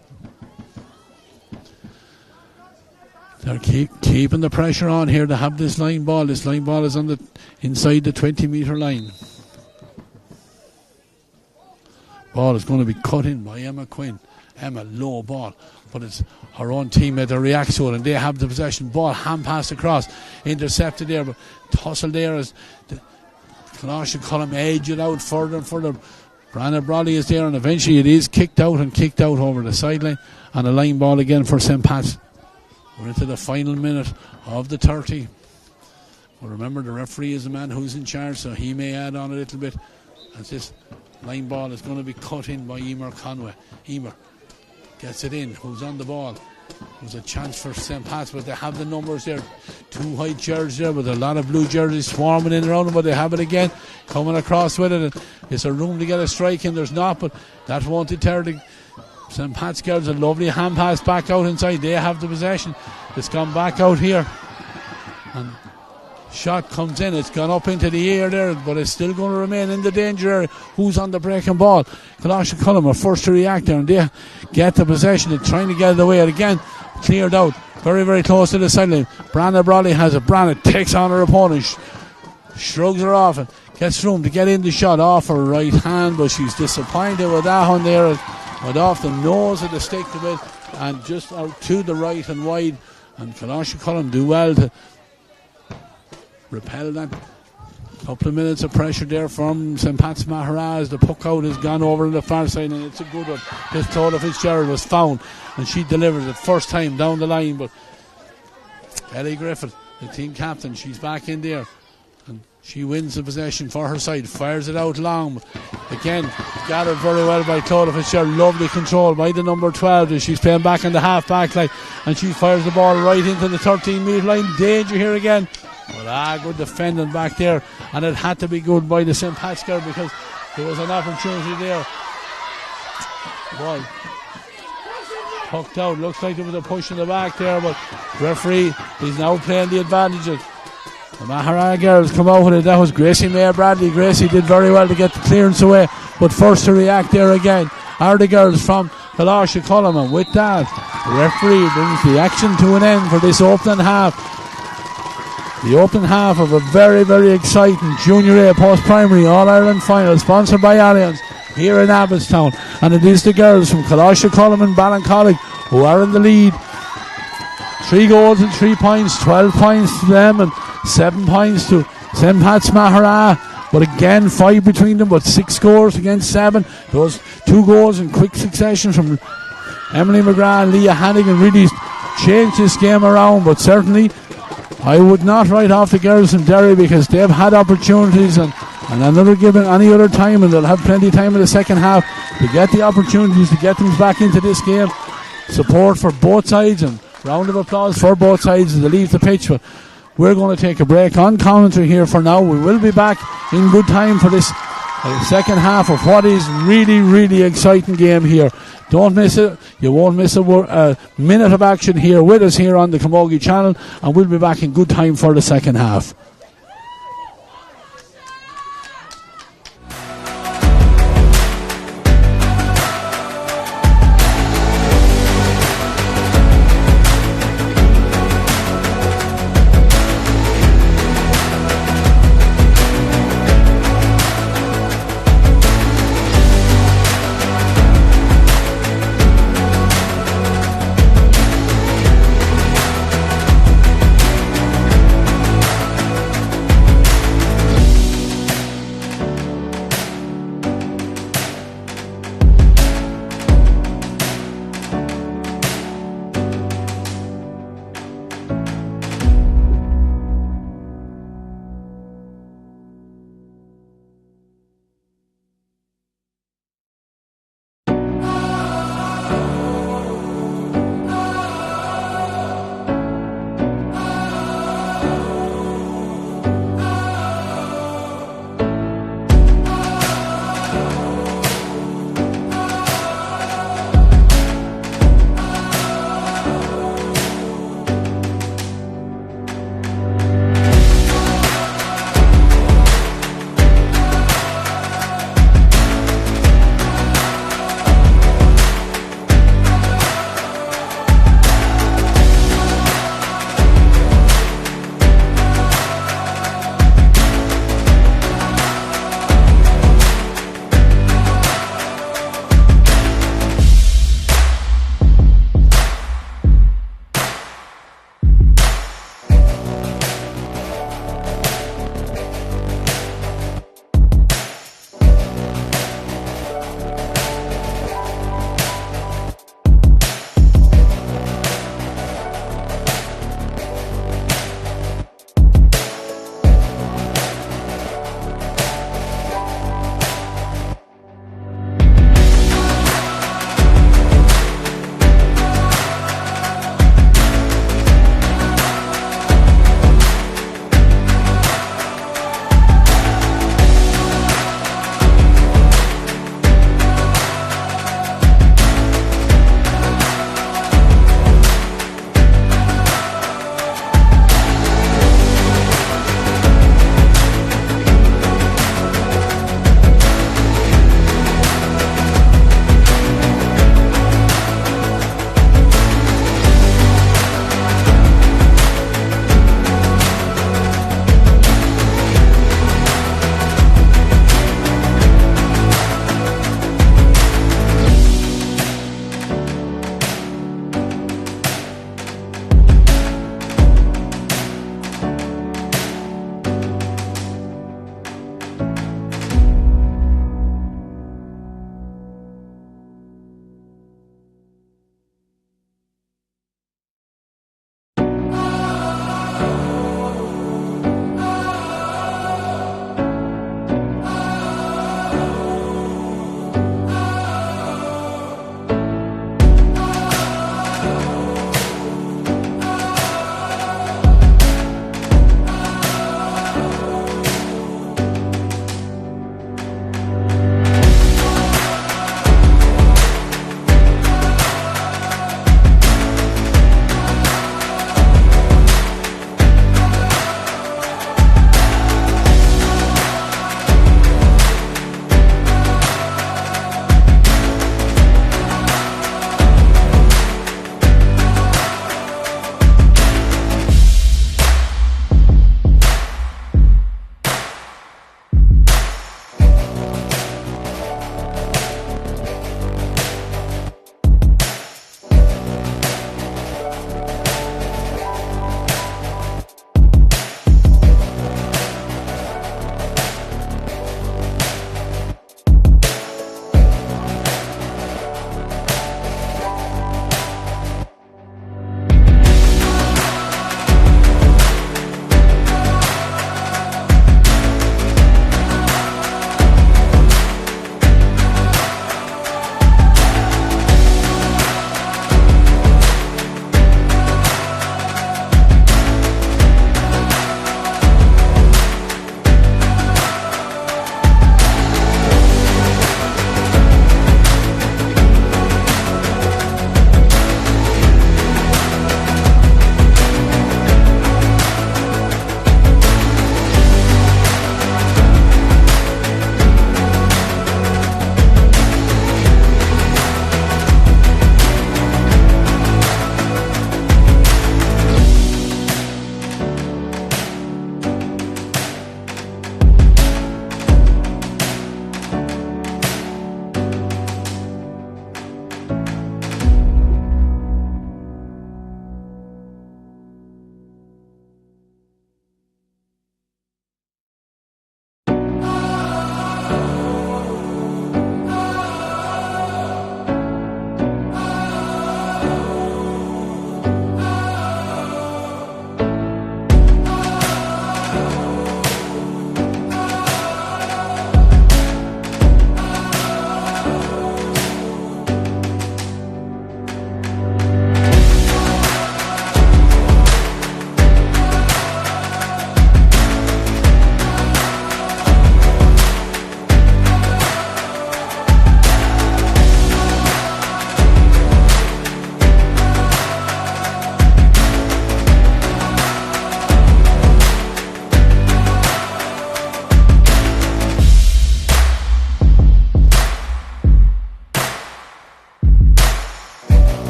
They're keeping the pressure on here to have this line ball. This line ball is on the inside the 20-metre line. Ball is going to be cut in by Emma Quinn. Emma, low ball, but it's her own teammate that reacts to it, and they have the possession. Ball hand passed across, intercepted there, but tussle there as the Coláiste Choilm edge it out further and further. Brandon Bradley is there, and eventually it is kicked out over the sideline, and a line ball again for St. Pat's. We're into the final minute of the 30. But remember, the referee is the man who's in charge, so he may add on a little bit as this line ball is going to be cut in by Emer Conway. Emer gets it in. Who's on the ball? There's a chance for St. Pat's, but they have the numbers there. 2 white jerseys there, with a lot of blue jerseys swarming in around them, but they have it again. Coming across with it. And it's a room to get a strike in. There's not, but that won't deter the St. Pat's girls. A lovely hand pass back out inside. They have the possession. It's gone back out here, and shot comes in. It's gone up into the air there, but it's still going to remain in the danger area. Who's on the breaking ball? Coláiste Choilm are first to react there, and they get the possession. They're trying to get it away. Again, cleared out. Very, very close to the sideline. Brandon Bradley has it. Brandon takes on her opponent, shrugs her off, and gets room to get in the shot off her right hand, but she's disappointed with that one there. Went off the nose of the stick a bit and just out to the right and wide, and Coláiste Choilm do well to repel that. Couple of minutes of pressure there from St. Pat's Maghera as the puck out has gone over on the far side, and it's a good one. This Tola Fitzgerald was found, and she delivers it first time down the line, but Ellie Griffith, the team captain, she's back in there, and she wins the possession for her side, fires it out long. Again, gathered very well by Tola Fitzgerald. Lovely control by the number 12 as she's playing back on the half-back line, and she fires the ball right into the 13-metre line. Danger here again. But good defending back there, and it had to be good by the St. Pat's girl because there was an opportunity there. Ball pucked out. Looks like there was a push in the back there, but referee is now playing the advantages. The Maghera girls come out with it. That was Gracie Mayer Bradley. Gracie did very well to get the clearance away, but first to react there again are the girls from Coláiste Choilm, and with that, the referee brings the action to an end for this opening half. The opening half of a very, very exciting Junior A Post-Primary All-Ireland final, sponsored by Allianz here in Abbottstown. And it is the girls from Coláiste Choilm and Ballincollig who are in the lead. 3 goals and 3 points, 12 points to them and 7 points to St. Pat's Maghera. But again, 5 between them, but 6 scores against 7. Those 2 goals in quick succession from Emily McGrath and Leah Hannigan really changed this game around. But certainly I would not write off the girls from Derry because they've had opportunities, and another given any other time, and they'll have plenty of time in the second half to get the opportunities to get things back into this game. Support for both sides and round of applause for both sides as they leave the pitch. But we're going to take a break on commentary here for now. We will be back in good time for this second half of what is really, really exciting game here. Don't miss it. You won't miss a minute of action here with us here on the Camogie channel, and we'll be back in good time for the second half.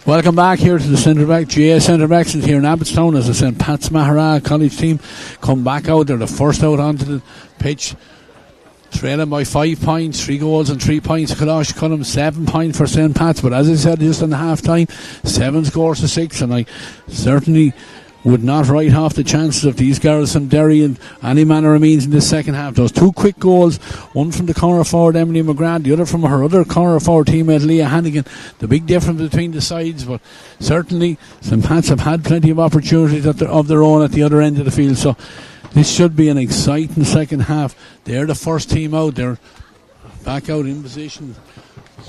Welcome back here to the Centre Back, GA Centre Backs here in Abbottstown as the St. Pat's Maghera College team come back out. They're the first out onto the pitch, trailing by 5 points, 3 goals and 3 points. Coláiste Cullen 7 points for St. Pat's, but as I said just in the half time, 7 scores to 6, and I certainly would not write off the chances of these girls from Derry in any manner of means in the second half. Those 2 quick goals, one from the corner forward Emily Maghera, the other from her other corner forward teammate Leah Hannigan. The big difference between the sides, but certainly St. Pat's have had plenty of opportunities of their own at the other end of the field, so this should be an exciting second half. They're the first team out. They're back out in position.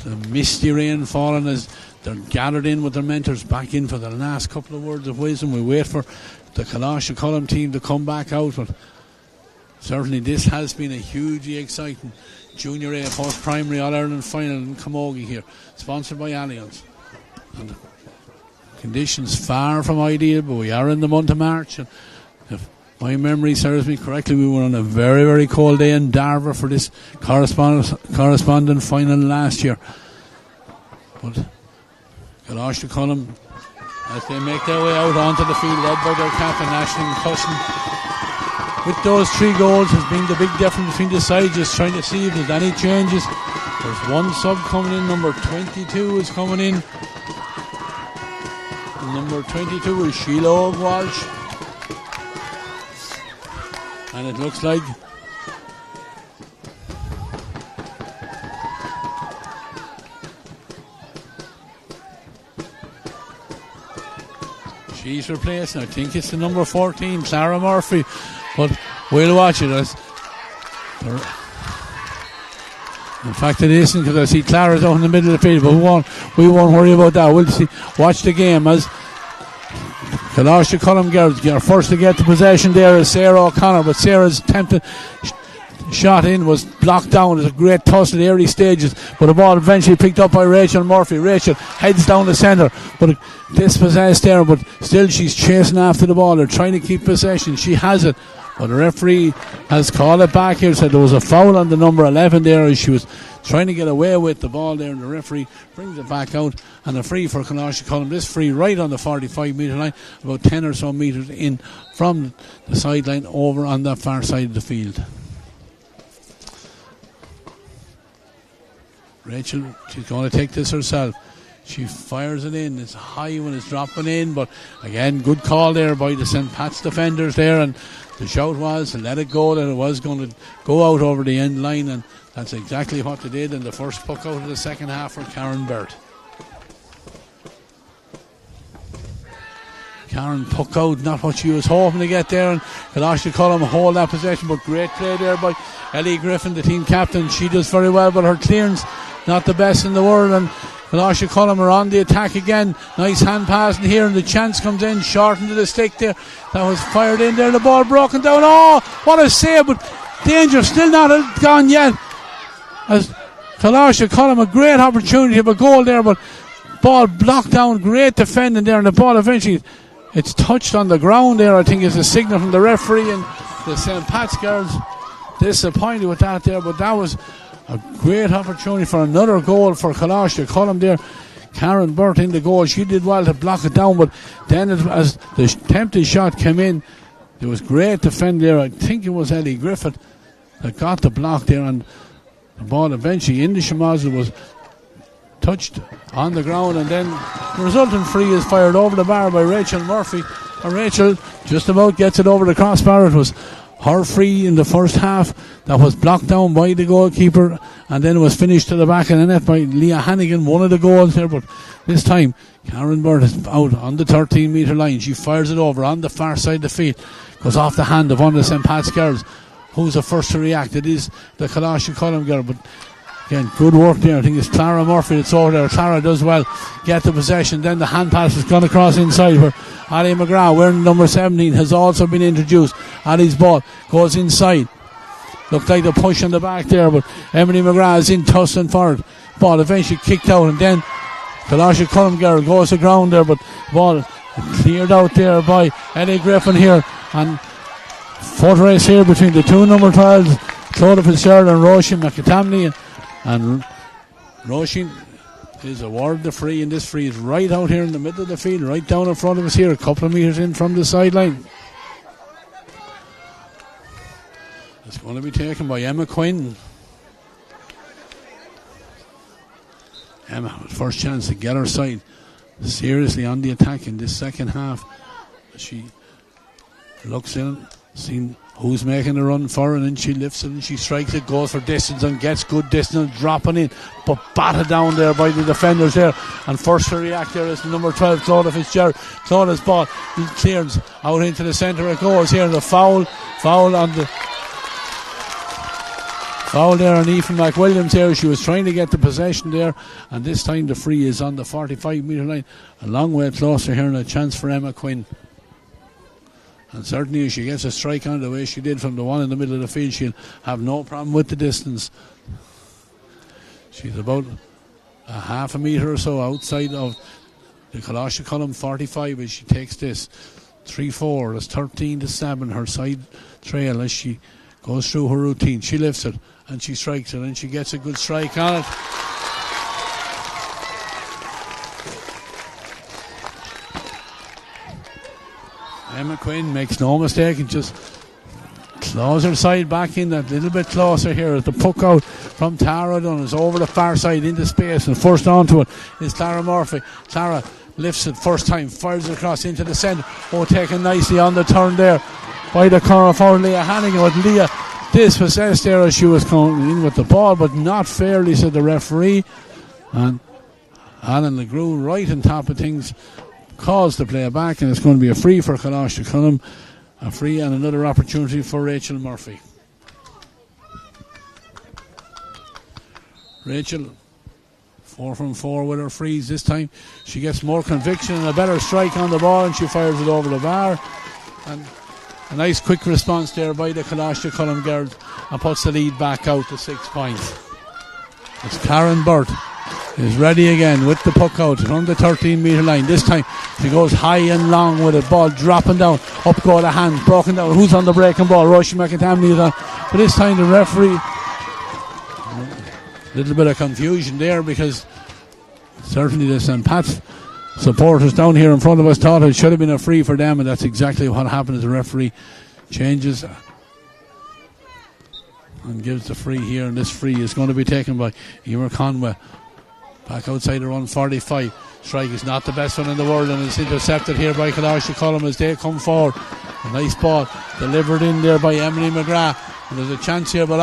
The misty rain falling as they're gathered in with their mentors back in for the last couple of words of wisdom. We wait for the Coláiste Cullen team to come back out, but certainly this has been a hugely exciting Junior A post-primary All-Ireland final in Camogie here, sponsored by Allianz. And conditions far from ideal, but we are in the month of March, and if my memory serves me correctly, we were on a very, very cold day in Darver for this correspondent final last year. But Coláiste Cullen, as they make their way out onto the field, led by their captain Ashling McCusson, with those 3 goals has been the big difference between the sides. Just trying to see if there's any changes. There's one sub coming in. Number 22 is coming in. Number 22 is Sheila Walsh, and it looks like she's replacing, I think it's the number 14, Clara Murphy, but we'll watch it. In fact, it isn't, because I see Clara's out in the middle of the field, but we won't worry about that. We'll see. Watch the game as Coláiste Cullen girls are first to get the possession there is Sarah O'Connor, but Sarah's attempted shot in was blocked down. It was a great tussle at the early stages, but the ball eventually picked up by Rachel Murphy. Rachel heads down the centre, but dispossessed there, but still she's chasing after the ball. They're trying to keep possession. She has it, but the referee has called it back here, said there was a foul on the number 11 there as she was trying to get away with the ball there, and the referee brings it back out, and a free for Coláiste Cullen. This free right on the 45 metre line, about 10 or so metres in from the sideline over on that far side of the field. Rachel, she's going to take this herself. She fires it in. It's high when it's dropping in, but again, good call there by the St. Pat's defenders there, and the shout was to let it go, that it was going to go out over the end line, and that's exactly what they did in the first puck out of the second half for Karen Burt. Karen puck out, not what she was hoping to get there, and Coláiste Cullen hold that possession, but great play there by Ellie Griffin, the team captain. She does very well, but her clearance not the best in the world, and Coláiste Cullen are on the attack again. Nice hand pass in here, and the chance comes in short into the stick there. That was fired in there, the ball broken down. Oh, what a save, but danger still not gone yet, as Coláiste Cullen a great opportunity of a goal there, but ball blocked down. Great defending there, and the ball eventually it's touched on the ground there. I think it's a signal from the referee, and the St. Pat's girls disappointed with that there, but that was a great opportunity for another goal for Coláiste Cullen there. Karen Burt in the goal. She did well to block it down, but then as the attempted shot came in, there was great defending there. I think it was Ellie Griffith that got the block there, and the ball eventually in the Shamazel was touched on the ground, and then the resultant free is fired over the bar by Rachel Murphy, and Rachel just about gets it over the crossbar. It was her free in the first half that was blocked down by the goalkeeper, and then it was finished to the back of the net by Leah Hannigan, one of the goals there, but this time Karen Burt is out on the 13 metre line. She fires it over on the far side of the field, goes off the hand of one of the St. Pat's girls. Who's the first to react? It is the Coláiste Cullen girl, but again, good work there. I think it's Clara Murphy that's over there. Clara does well, get the possession. Then the hand pass has gone across inside where Ali Maghera, wearing number 17, has also been introduced. Ali's ball goes inside. Looked like the push on the back there, but Emily Maghera is in tussling for it. Ball eventually kicked out, and then Coláiste Cullen girl goes to ground there, but ball cleared out there by Ellie Griffin here, and foot race here between the two number 12s, Clodagh Fitzgerald and Roisin McAtamney, and Roisin is awarded the free, and this free is right out here in the middle of the field, right down in front of us here, a couple of metres in from the sideline. It's going to be taken by Emma Quinn. Emma, first chance to get her side seriously on the attack in this second half. She looks in, seeing who's making the run for her, and then she lifts it and she strikes it, goes for distance and gets good distance, dropping in, but battered down there by the defenders there. And first to react there is the number 12, Claudia Fitzgerald. Claudia's ball clears out into the centre. It goes here. The foul on the foul there on Aoife McWilliams there. She was trying to get the possession there, and this time the free is on the 45 metre line, a long way closer here, and a chance for Emma Quinn. And certainly if she gets a strike on the way she did from the one in the middle of the field, she'll have no problem with the distance. She's about a half a metre or so outside of the Coláiste column 45 as she takes this 3-4. That's 13-7 her side trail as she goes through her routine. She lifts it and she strikes it, and she gets a good strike on it. Emma Quinn makes no mistake and just claws her side back in that little bit closer here as the puck out from Tara Dunn is over the far side into space, and first onto it is Clara Murphy. Clara lifts it first time, fires it across into the centre. Oh, taken nicely on the turn there by the corner for Leah Hannigan, with Leah dispossessed there as she was coming in with the ball, but not fairly, said the referee. And Alan LeGrew right on top of things calls the play back, and it's going to be a free for Coláiste Column, a free and another opportunity for Rachel Murphy. Rachel 4 from 4 with her frees. This time she gets more conviction and a better strike on the ball, and she fires it over the bar, and a nice quick response there by the Coláiste Column girls, and puts the lead back out to 6 points. It's Karen Burt is ready again with the puck out from the 13 metre line. This time she goes high and long with it, ball dropping down, up go the hand, broken down. Who's on the breaking ball? Roisin McAtamney is on, but this time the referee, a little bit of confusion there, because certainly the St. Pat's supporters down here in front of us thought it should have been a free for them, and that's exactly what happened as the referee changes and gives the free here, and this free is going to be taken by Emer Conway. Back outside the run 45. Strike is not the best one in the world, and it's intercepted here by Coláiste Column as they come forward. A nice ball delivered in there by Emily McGrath, and there's a chance here, but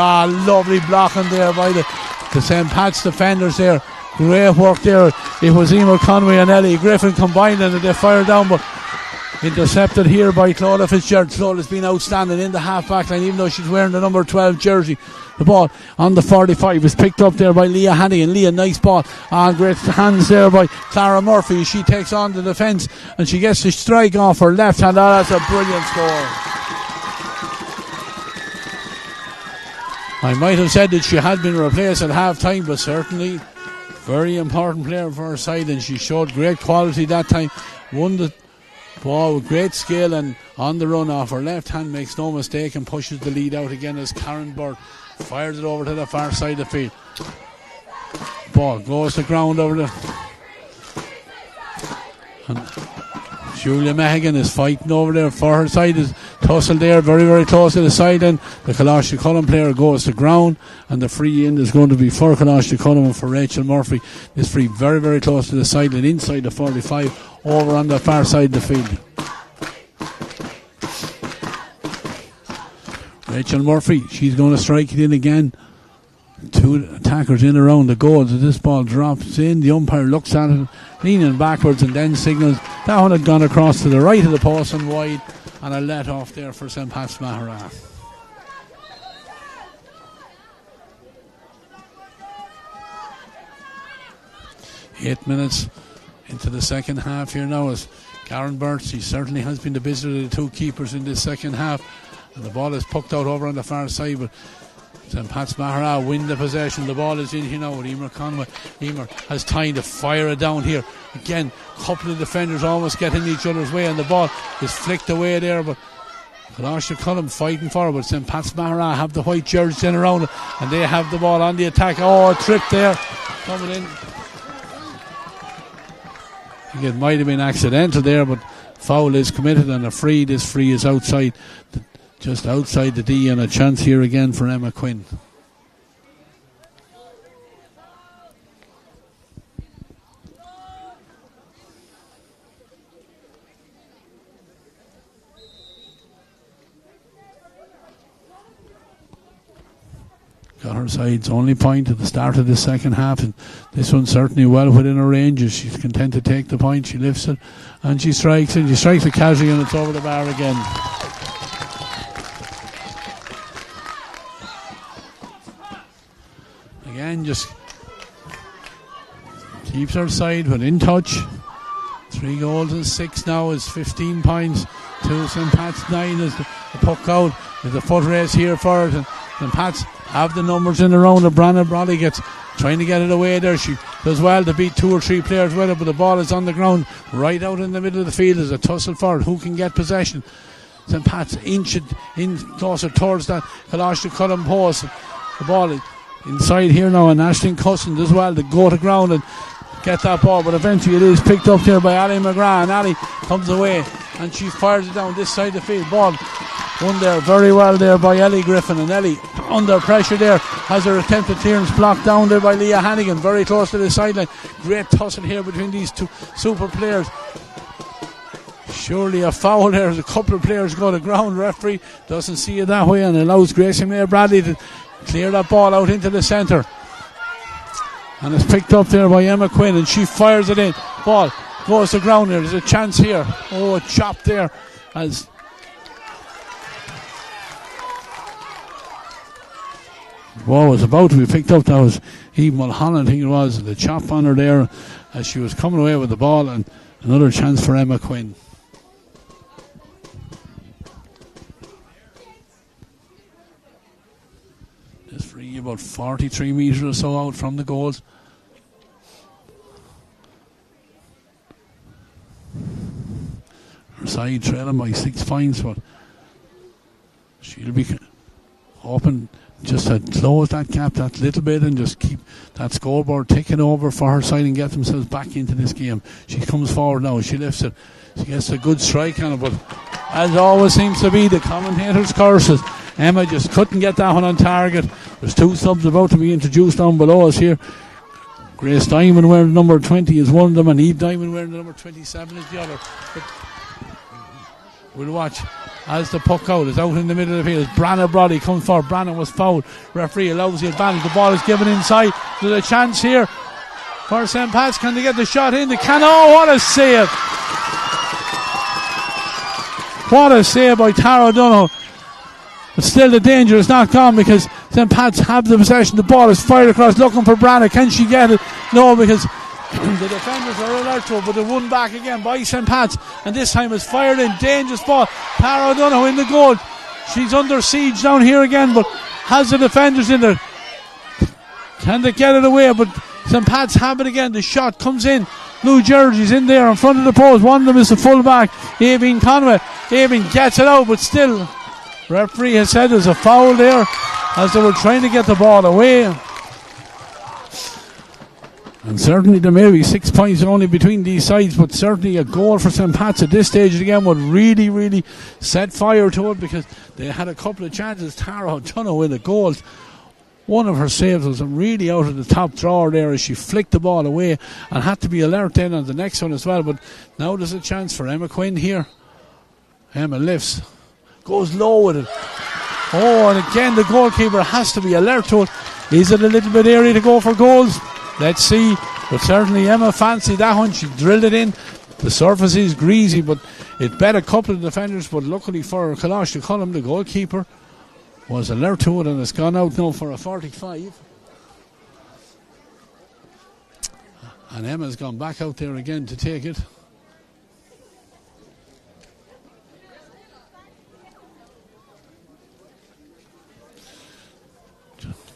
lovely blocking there by the St. Pat's defenders there. Great work there. It was Emer Conway and Ellie Griffin combined, and they fired down, but intercepted here by Claudia Fitzgerald. Claudia's been outstanding in the half back line, even though she's wearing the number 12 jersey. The ball on the 45 is picked up there by Leah Hannigan. Leah, nice ball. Great hands there by Clara Murphy. She takes on the defence and she gets the strike off her left hand. That's a brilliant score. I might have said that she had been replaced at half time, but certainly very important player for her side, and she showed great quality that time. Won the ball with great skill and on the run off her left hand, makes no mistake, and pushes the lead out again as Karen Burt fires it over to the far side of the field. Ball goes to ground over the, and Julia Mehigan is fighting over there for her side. Is tussled there very, very close to the side, and the Coláiste Column player goes to ground, and the free in is going to be for Coláiste Column and for Rachel Murphy. This free very, very close to the side and inside the 45 over on the far side of the field. Rachel Murphy, she's going to strike it in again. Two attackers in around the goals as this ball drops in. The umpire looks at it, leaning backwards, and then signals that one had gone across to the right of the post and wide, and a let off there for St. Pat's Maghera. Eight minutes into the second half here now as Karen Burt, she certainly has been the visitor of the two keepers in this second half, and the ball is pucked out over on the far side, but St. Pat's Maghera win the possession. The ball is in here now with Emer Conway. Emer has time to fire it down here. Again, a couple of defenders almost get in each other's way, and the ball is flicked away there, but Coláiste Column fighting forward. St. Pat's Maghera have the white jerseys in around it, and they have the ball on the attack. Oh, a trip there coming in. I think it might have been accidental there, but foul is committed and a free. This free is outside, just outside the D, and a chance here again for Emma Quinn. Got her side's only point at the start of the second half, and this one's certainly well within her ranges. She's content to take the point. She lifts it and she strikes it. She strikes it casually and it's over the bar again. Again, just keeps her side within touch. 3 goals and 6 now is 15 points to St. Pat's 9 as the puck out. There's a foot race here for it, and St. Pat's have the numbers in the round. Branna Brolly gets trying to get it away there. She does well to beat 2 or 3 players with it, but the ball is on the ground right out in the middle of the field. There's a tussle for it. Who can get possession? St. Pat's inch it in closer towards that Coláiste Choilm post. The ball is inside here now, and Aisling Cusson does well to go to ground and get that ball, but eventually it is picked up there by Ali Maghera, and Ali comes away and she fires it down this side of the field. Ball won there very well there by Ellie Griffin, and Ellie under pressure there has her attempted clearance blocked down there by Leah Hannigan, very close to the sideline. Great tussle here between these two super players. Surely a foul there as a couple of players go to ground. Referee doesn't see it that way and allows Gracie May Bradley to clear that ball out into the centre, and it's picked up there by Emma Quinn, and she fires it in. Ball goes to ground there. There's a chance here. Oh, a chop there as ball was about to be picked up. That was Eve Mulholland, I think it was. The chop on her there as she was coming away with the ball, and another chance for Emma Quinn. This free about 43 metres or so out from the goals. Her side trailing by 6 points, but she'll be hoping just to close that gap that little bit and just keep that scoreboard ticking over for her side and get themselves back into this game. She comes forward now, she lifts it, she gets a good strike on it, but as always seems to be the commentators' curses, Emma just couldn't get that one on target. There's 2 subs about to be introduced down below us here. Grace Diamond wearing the number 20 is one of them, and Eve Diamond wearing the number 27 is the other. But we'll watch as the puck out is out in the middle of the field. Branna Brolly comes forward. Branna was fouled. Referee allows the advantage. The ball is given inside. There's a chance here for St. Pat's. Can they get the shot in? They can. Oh, what a save! What a save by Tara O'Donoghue. But still the danger is not gone because St. Pat's have the possession. The ball is fired across looking for Branna. Can she get it? No, because the defenders are alert to it, but they're won back again by St. Pat's, and this time it's fired in. Dangerous ball. Tara O'Donoghue in the goal. She's under siege down here again, but has the defenders in there. Can they get it away? But St. Pat's have it again. The shot comes in. Blue jerseys in there in front of the post. One of them is the fullback, Aoibhinn Conway. Aoibhinn gets it out, but still referee has said there's a foul there as they were trying to get the ball away. And certainly there may be 6 points only between these sides, but certainly a goal for St. Pat's at this stage again would really, really set fire to it, because they had a couple of chances. Tara O'Donoghue with the goals. One of her saves was really out of the top drawer there as she flicked the ball away, and had to be alert then on the next one as well. But now there's a chance for Emma Quinn here. Emma lifts, goes low with it. Oh, and again the goalkeeper has to be alert to it. Is it a little bit airy to go for goals? Let's see. But certainly Emma fancied that one. She drilled it in. The surface is greasy, but it bet a couple of defenders. But luckily for Coláiste Choilm, the goalkeeper was alert to it, and it's gone out now for a 45. And Emma's gone back out there again to take it.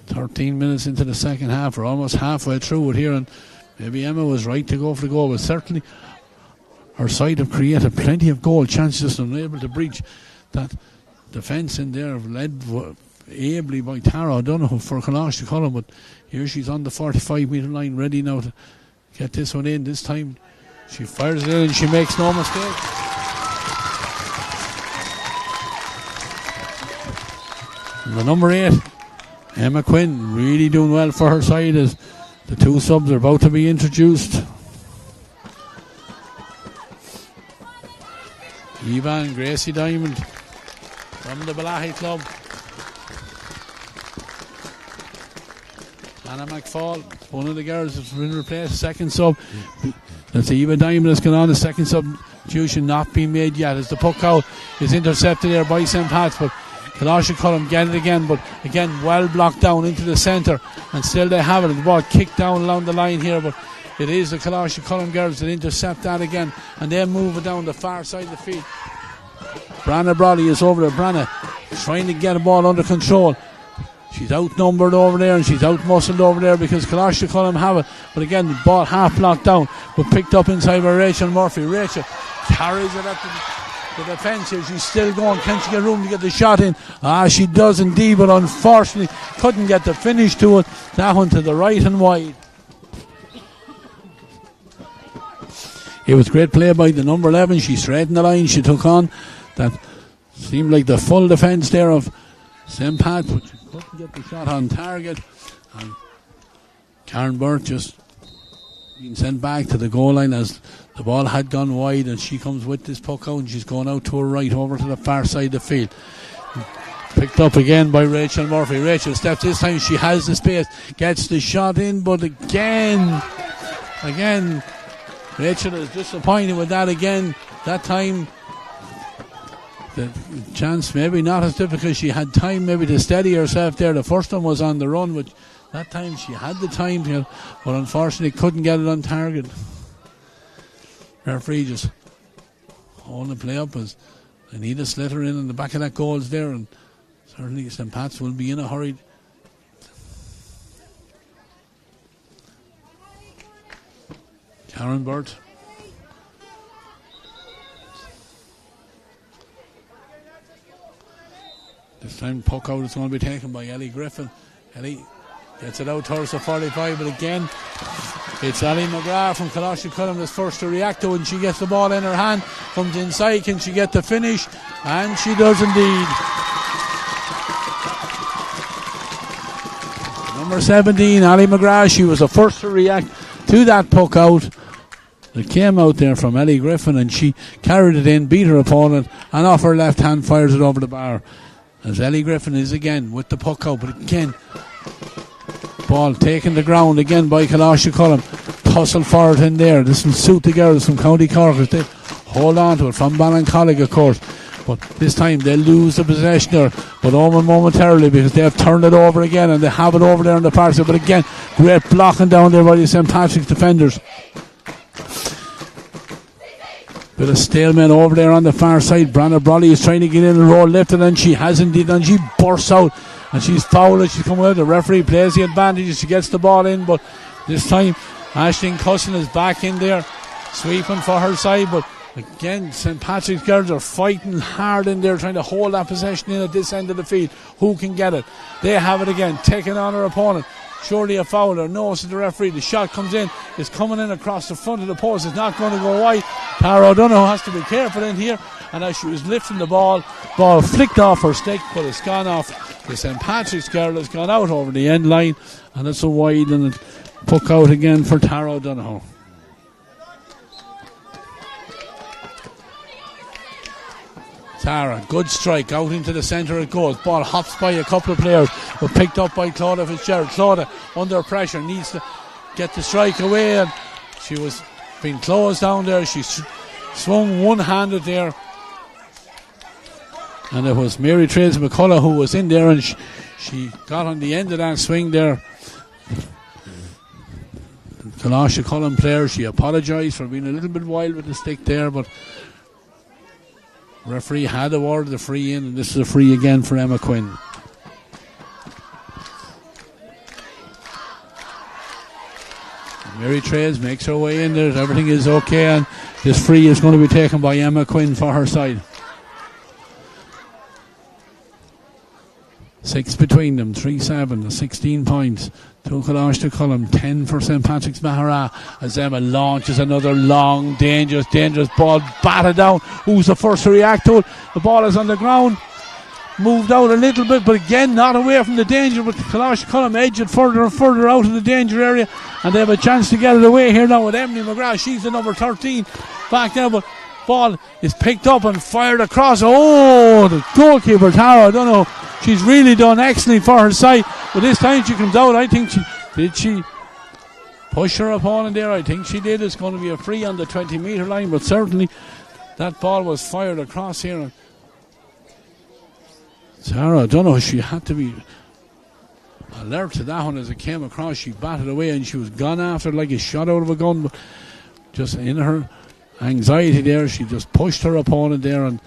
.13 minutes into the second half. We're almost halfway through it here, and maybe Emma was right to go for the goal, but certainly her side have created plenty of goal chances, just unable to breach that defence in there, led ably by Tara O'Donoghue for Coláiste Choilm. But here she's on the 45 metre line, ready now to get this one in. This time She fires it in and she makes no mistake. And the number 8, Emma Quinn, really doing well for her side as the two subs are about to be introduced. Eva and Gracie Diamond from the Balahi Club. Anna McFall, one of the girls has been replaced, second sub. That's Eva Diamond that's gone on. The second substitution not being made yet as the puck out is intercepted there by St. Pat's, but Coláiste Choilm get it again, but again well blocked down into the centre, and still they have it. The ball kicked down along the line here, but it is the Coláiste Choilm girls that intercept that again, and they move it down the far side of the field. Branna Broddy is over there. Branna trying to get a ball under control. She's outnumbered over there and she's outmuscled over there because Coláiste Choilm have it. But again, the ball half blocked down, but picked up inside by Rachel Murphy. Rachel carries it up to the defence here. She's still going. Can she get room to get the shot in? She does indeed, but unfortunately couldn't get the finish to it. That one to the right and wide. It was great play by the number 11. She straightened the line. She took on that seemed like the full defence there of St. Pat, but she couldn't get the shot on target. And Karen Burt just being sent back to the goal line as the ball had gone wide, and she comes with this puck out and she's going out to her right over to the far side of the field. Picked up again by Rachel Murphy. Rachel steps this time. She has the space, gets the shot in, but again Rachel is disappointed with that again. That time the chance maybe not as difficult. She had time maybe to steady herself there. The first one was on the run, but that time she had the time here, but unfortunately couldn't get it on target. Referee just holding the play up as Anita Slater in the back of that goal is there, and certainly St. Pat's will be in a hurry. Karen Burt. This time puck out is going to be taken by Ellie Griffin. Ellie gets it out towards the 45, but again it's Ali Maghera from Coláiste Choilm that's first to react to it, and she gets the ball in her hand, comes inside. Can she get the finish? And she does indeed. Number 17, Ali Maghera, she was the first to react to that puck out. It came out there from Ellie Griffin, and she carried it in, beat her opponent, and off her left hand fires it over the bar. As Ellie Griffin is again with the puck out, but again ball taking the ground again by Coláiste Choilm. Tussle for it in there. This will suit the girls from County Cork as they hold on to it from Ballincollig, of course. But this time they lose the possession there, but only momentarily because they have turned it over again and they have it over there in the parcel. But again, great blocking down there by the St. Patrick's defenders. Bit of stalemate over there on the far side. Branna Broddy is trying to get in and roll lifted, and she has indeed, and she bursts out and she's fouled and she's coming out. The referee plays the advantage. She gets the ball in, but this time Aisling Cussin is back in there sweeping for her side. But again, St. Patrick's girls are fighting hard in there, trying to hold that possession in at this end of the field. Who can get it? They have it again, taking on her opponent. Surely a foul, or no, to the referee. The shot comes in, it's coming in across the front of the post. It's not going to go wide. Tara O'Donoghue has to be careful in here, and as she was lifting the ball flicked off her stick, but it's gone off. The St. Patrick's girl has gone out over the end line, and it's a wide, and it puck out again for Tara O'Donoghue. Tara, good strike out into the centre it goes. Ball hops by a couple of players, but picked up by Claudia Fitzgerald. Claudia under pressure needs to get the strike away, and she was being closed down there. She swung one-handed there, and it was Mary Trace McCullough who was in there, and she got on the end of that swing there. Coláiste Choilm player, she apologised for being a little bit wild with the stick there, but referee had awarded the free in, and this is a free again for Emma Quinn. Mary Trace makes her way in there. Everything is okay, and this free is going to be taken by Emma Quinn for her side. 6 between them, 3-7, 16 points. 2 Coláiste Choilm, 10 for St. Patrick's Maghera, as Emma launches another long, dangerous ball, batted down. Who's the first to react to it? The ball is on the ground, moved out a little bit, but again not away from the danger, but Coláiste Choilm edge it further and further out of the danger area, and they have a chance to get it away here now with Emily Maghera. She's the number 13 back there, but ball is picked up and fired across. Oh, the goalkeeper Tara, I don't know, she's really done excellent for her side, but this time she comes out. I think she push her opponent there? I think she did. It's going to be a free on the 20-metre line, but certainly that ball was fired across here. Tara, I don't know, she had to be alert to that one as it came across. She batted away and she was gone after like a shot out of a gun, but just in her anxiety there, she just pushed her opponent there, and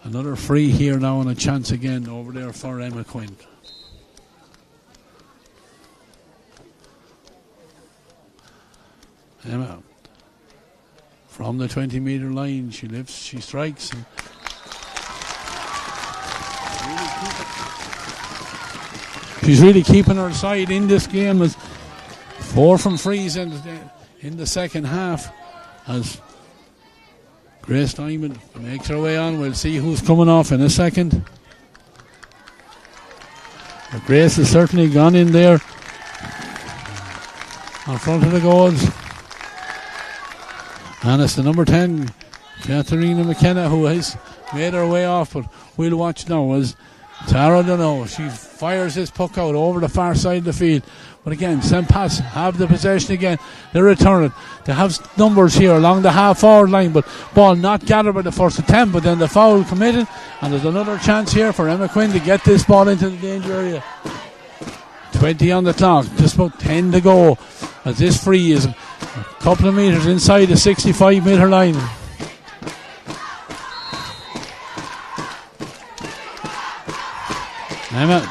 another free here now and a chance again over there for Emma Quinn. Emma from the 20-metre line, she lifts, she strikes, and she's really keeping her side in this game, as 4 from frees in the second half, as Grace Diamond makes her way on. We'll see who's coming off in a second. But Grace has certainly gone in there on front of the goals. And it's the number 10, Katarina McKenna, who has made her way off, but we'll watch now as Tara, don't know, she fires this puck out over the far side of the field. But again, St. Pat's have the possession again. They return it. They have numbers here along the half-forward line, but ball not gathered by the first attempt, but then the foul committed, and there's another chance here for Emma Quinn to get this ball into the danger area. 20 on the clock, just about 10 to go, as this free is a couple of metres inside the 65-metre line. Emma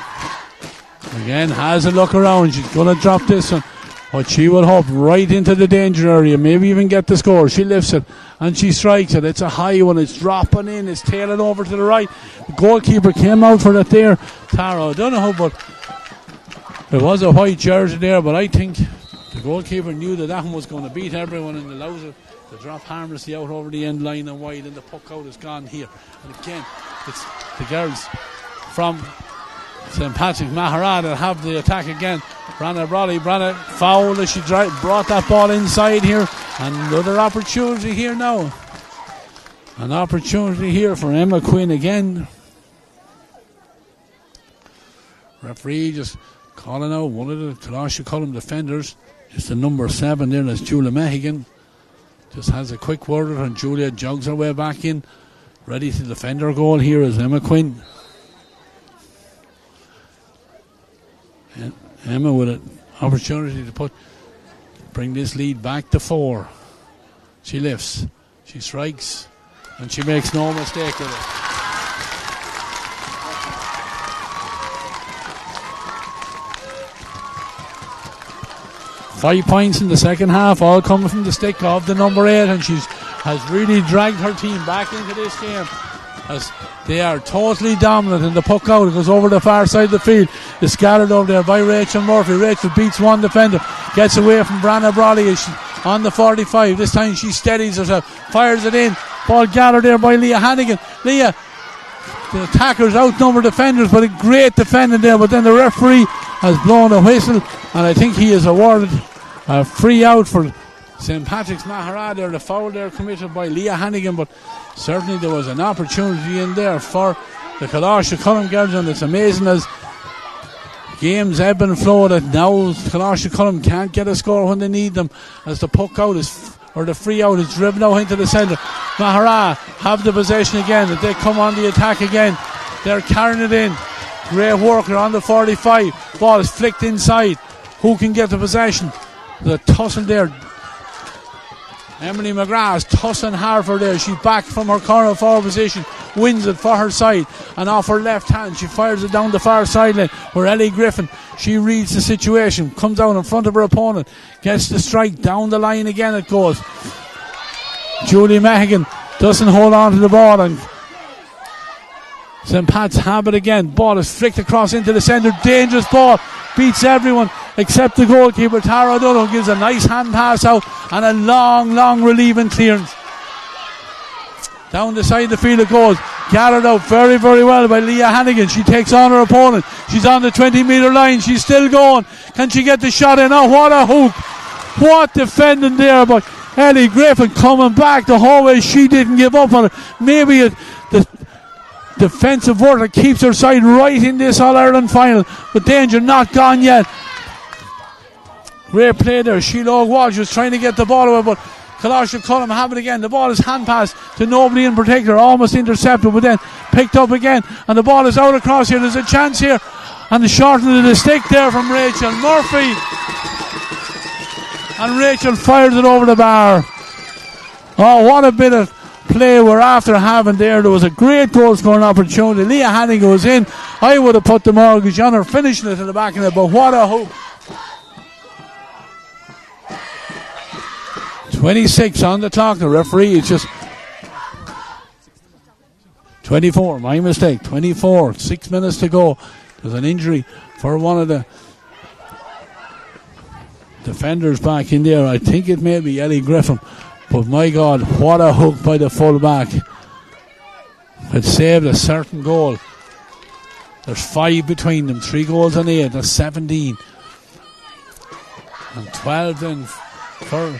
again has a look around. She's going to drop this one, but she will hope right into the danger area, maybe even get the score. She lifts it and she strikes it. It's a high one, it's dropping in, it's tailing over to the right. The goalkeeper came out for it there, Tara. I don't know how, but there was a white jersey there, but I think the goalkeeper knew that one was going to beat everyone and allows it to drop harmlessly out over the end line and wide, and the puck out is gone here. And again, it's the girls from St. Patrick's Maghera that have the attack again. Branna foul as she brought that ball inside here. Another opportunity here now. An opportunity here for Emma Quinn again. Referee just calling out one of the Coláiste Choilm defenders. It's the number 7 there, that's Julia Mehigan. Just has a quick word with her, and Julia jogs her way back in. Ready to defend her goal here is Emma Quinn. Emma with an opportunity to bring this lead back to 4. She lifts, she strikes, and she makes no mistake with it. Five points in the second half, all coming from the stick of the number 8, and she has really dragged her team back into this game, as they are totally dominant, and the puck out goes over the far side of the field. It's scattered over there by Rachel Murphy. Rachel beats one defender, gets away from Branna Brawley on the 45. This time she steadies herself, fires it in. Ball gathered there by Leah Hannigan. Leah, the attackers outnumber defenders, but a great defending there. But then the referee has blown a whistle, and I think he is awarded a free out for St. Patrick's Maghera there. The foul there committed by Leah Hannigan, but certainly there was an opportunity in there for the Coláiste Choilm girls, and it's amazing as games ebb and flow that now Coláiste Choilm can't get a score when they need them, as the puck out is, or the free out is driven out into the centre. Maghera have the possession again, and they come on the attack again. They're carrying it in. Great worker on the 45. Ball is flicked inside. Who can get the possession? The tussle there. Emily McGrath is tussling hard for there. She's back from her corner forward position, wins it for her side, and off her left hand she fires it down the far sideline where Ellie Griffin, she reads the situation, comes out in front of her opponent, gets the strike down the line again. It goes. Julie Mehigan doesn't hold on to the ball, and St. Pat's have it again. Ball is flicked across into the centre. Dangerous ball. Beats everyone except the goalkeeper. Tara O'Donoghue gives a nice hand pass out and a long relieving clearance. Down the side of the field it goes. Gathered out very well by Leah Hannigan. She takes on her opponent. She's on the 20-metre line. She's still going. Can she get the shot in? Oh, what a hook. What defending there by Ellie Griffin, coming back the whole way. She didn't give up on it. Maybe the defensive work that keeps her side right in this All-Ireland final. But danger not gone yet. Great play there. Sheila Walsh was trying to get the ball away, but Coláiste Choilm have it again. The ball is hand passed to nobody in particular, almost intercepted, but then picked up again, and the ball is out across here. There's a chance here, and the shortening of the stick there from Rachel Murphy, and Rachel fires it over the bar. Oh, what a bit of play we're after having there. There was a great goal scoring opportunity. Leah Hannigan was in. I would have put the mortgage on her finishing it in the back of it, but what a hook. 26 on the clock. The referee is just 24, my mistake. 24, 6 minutes to go. There's an injury for one of the defenders back in there. I think it may be Ellie Griffin, but my God, what a hook by the full-back. It saved a certain goal. There's 5 between them, 3 goals on 8. That's 17 and 12 then for,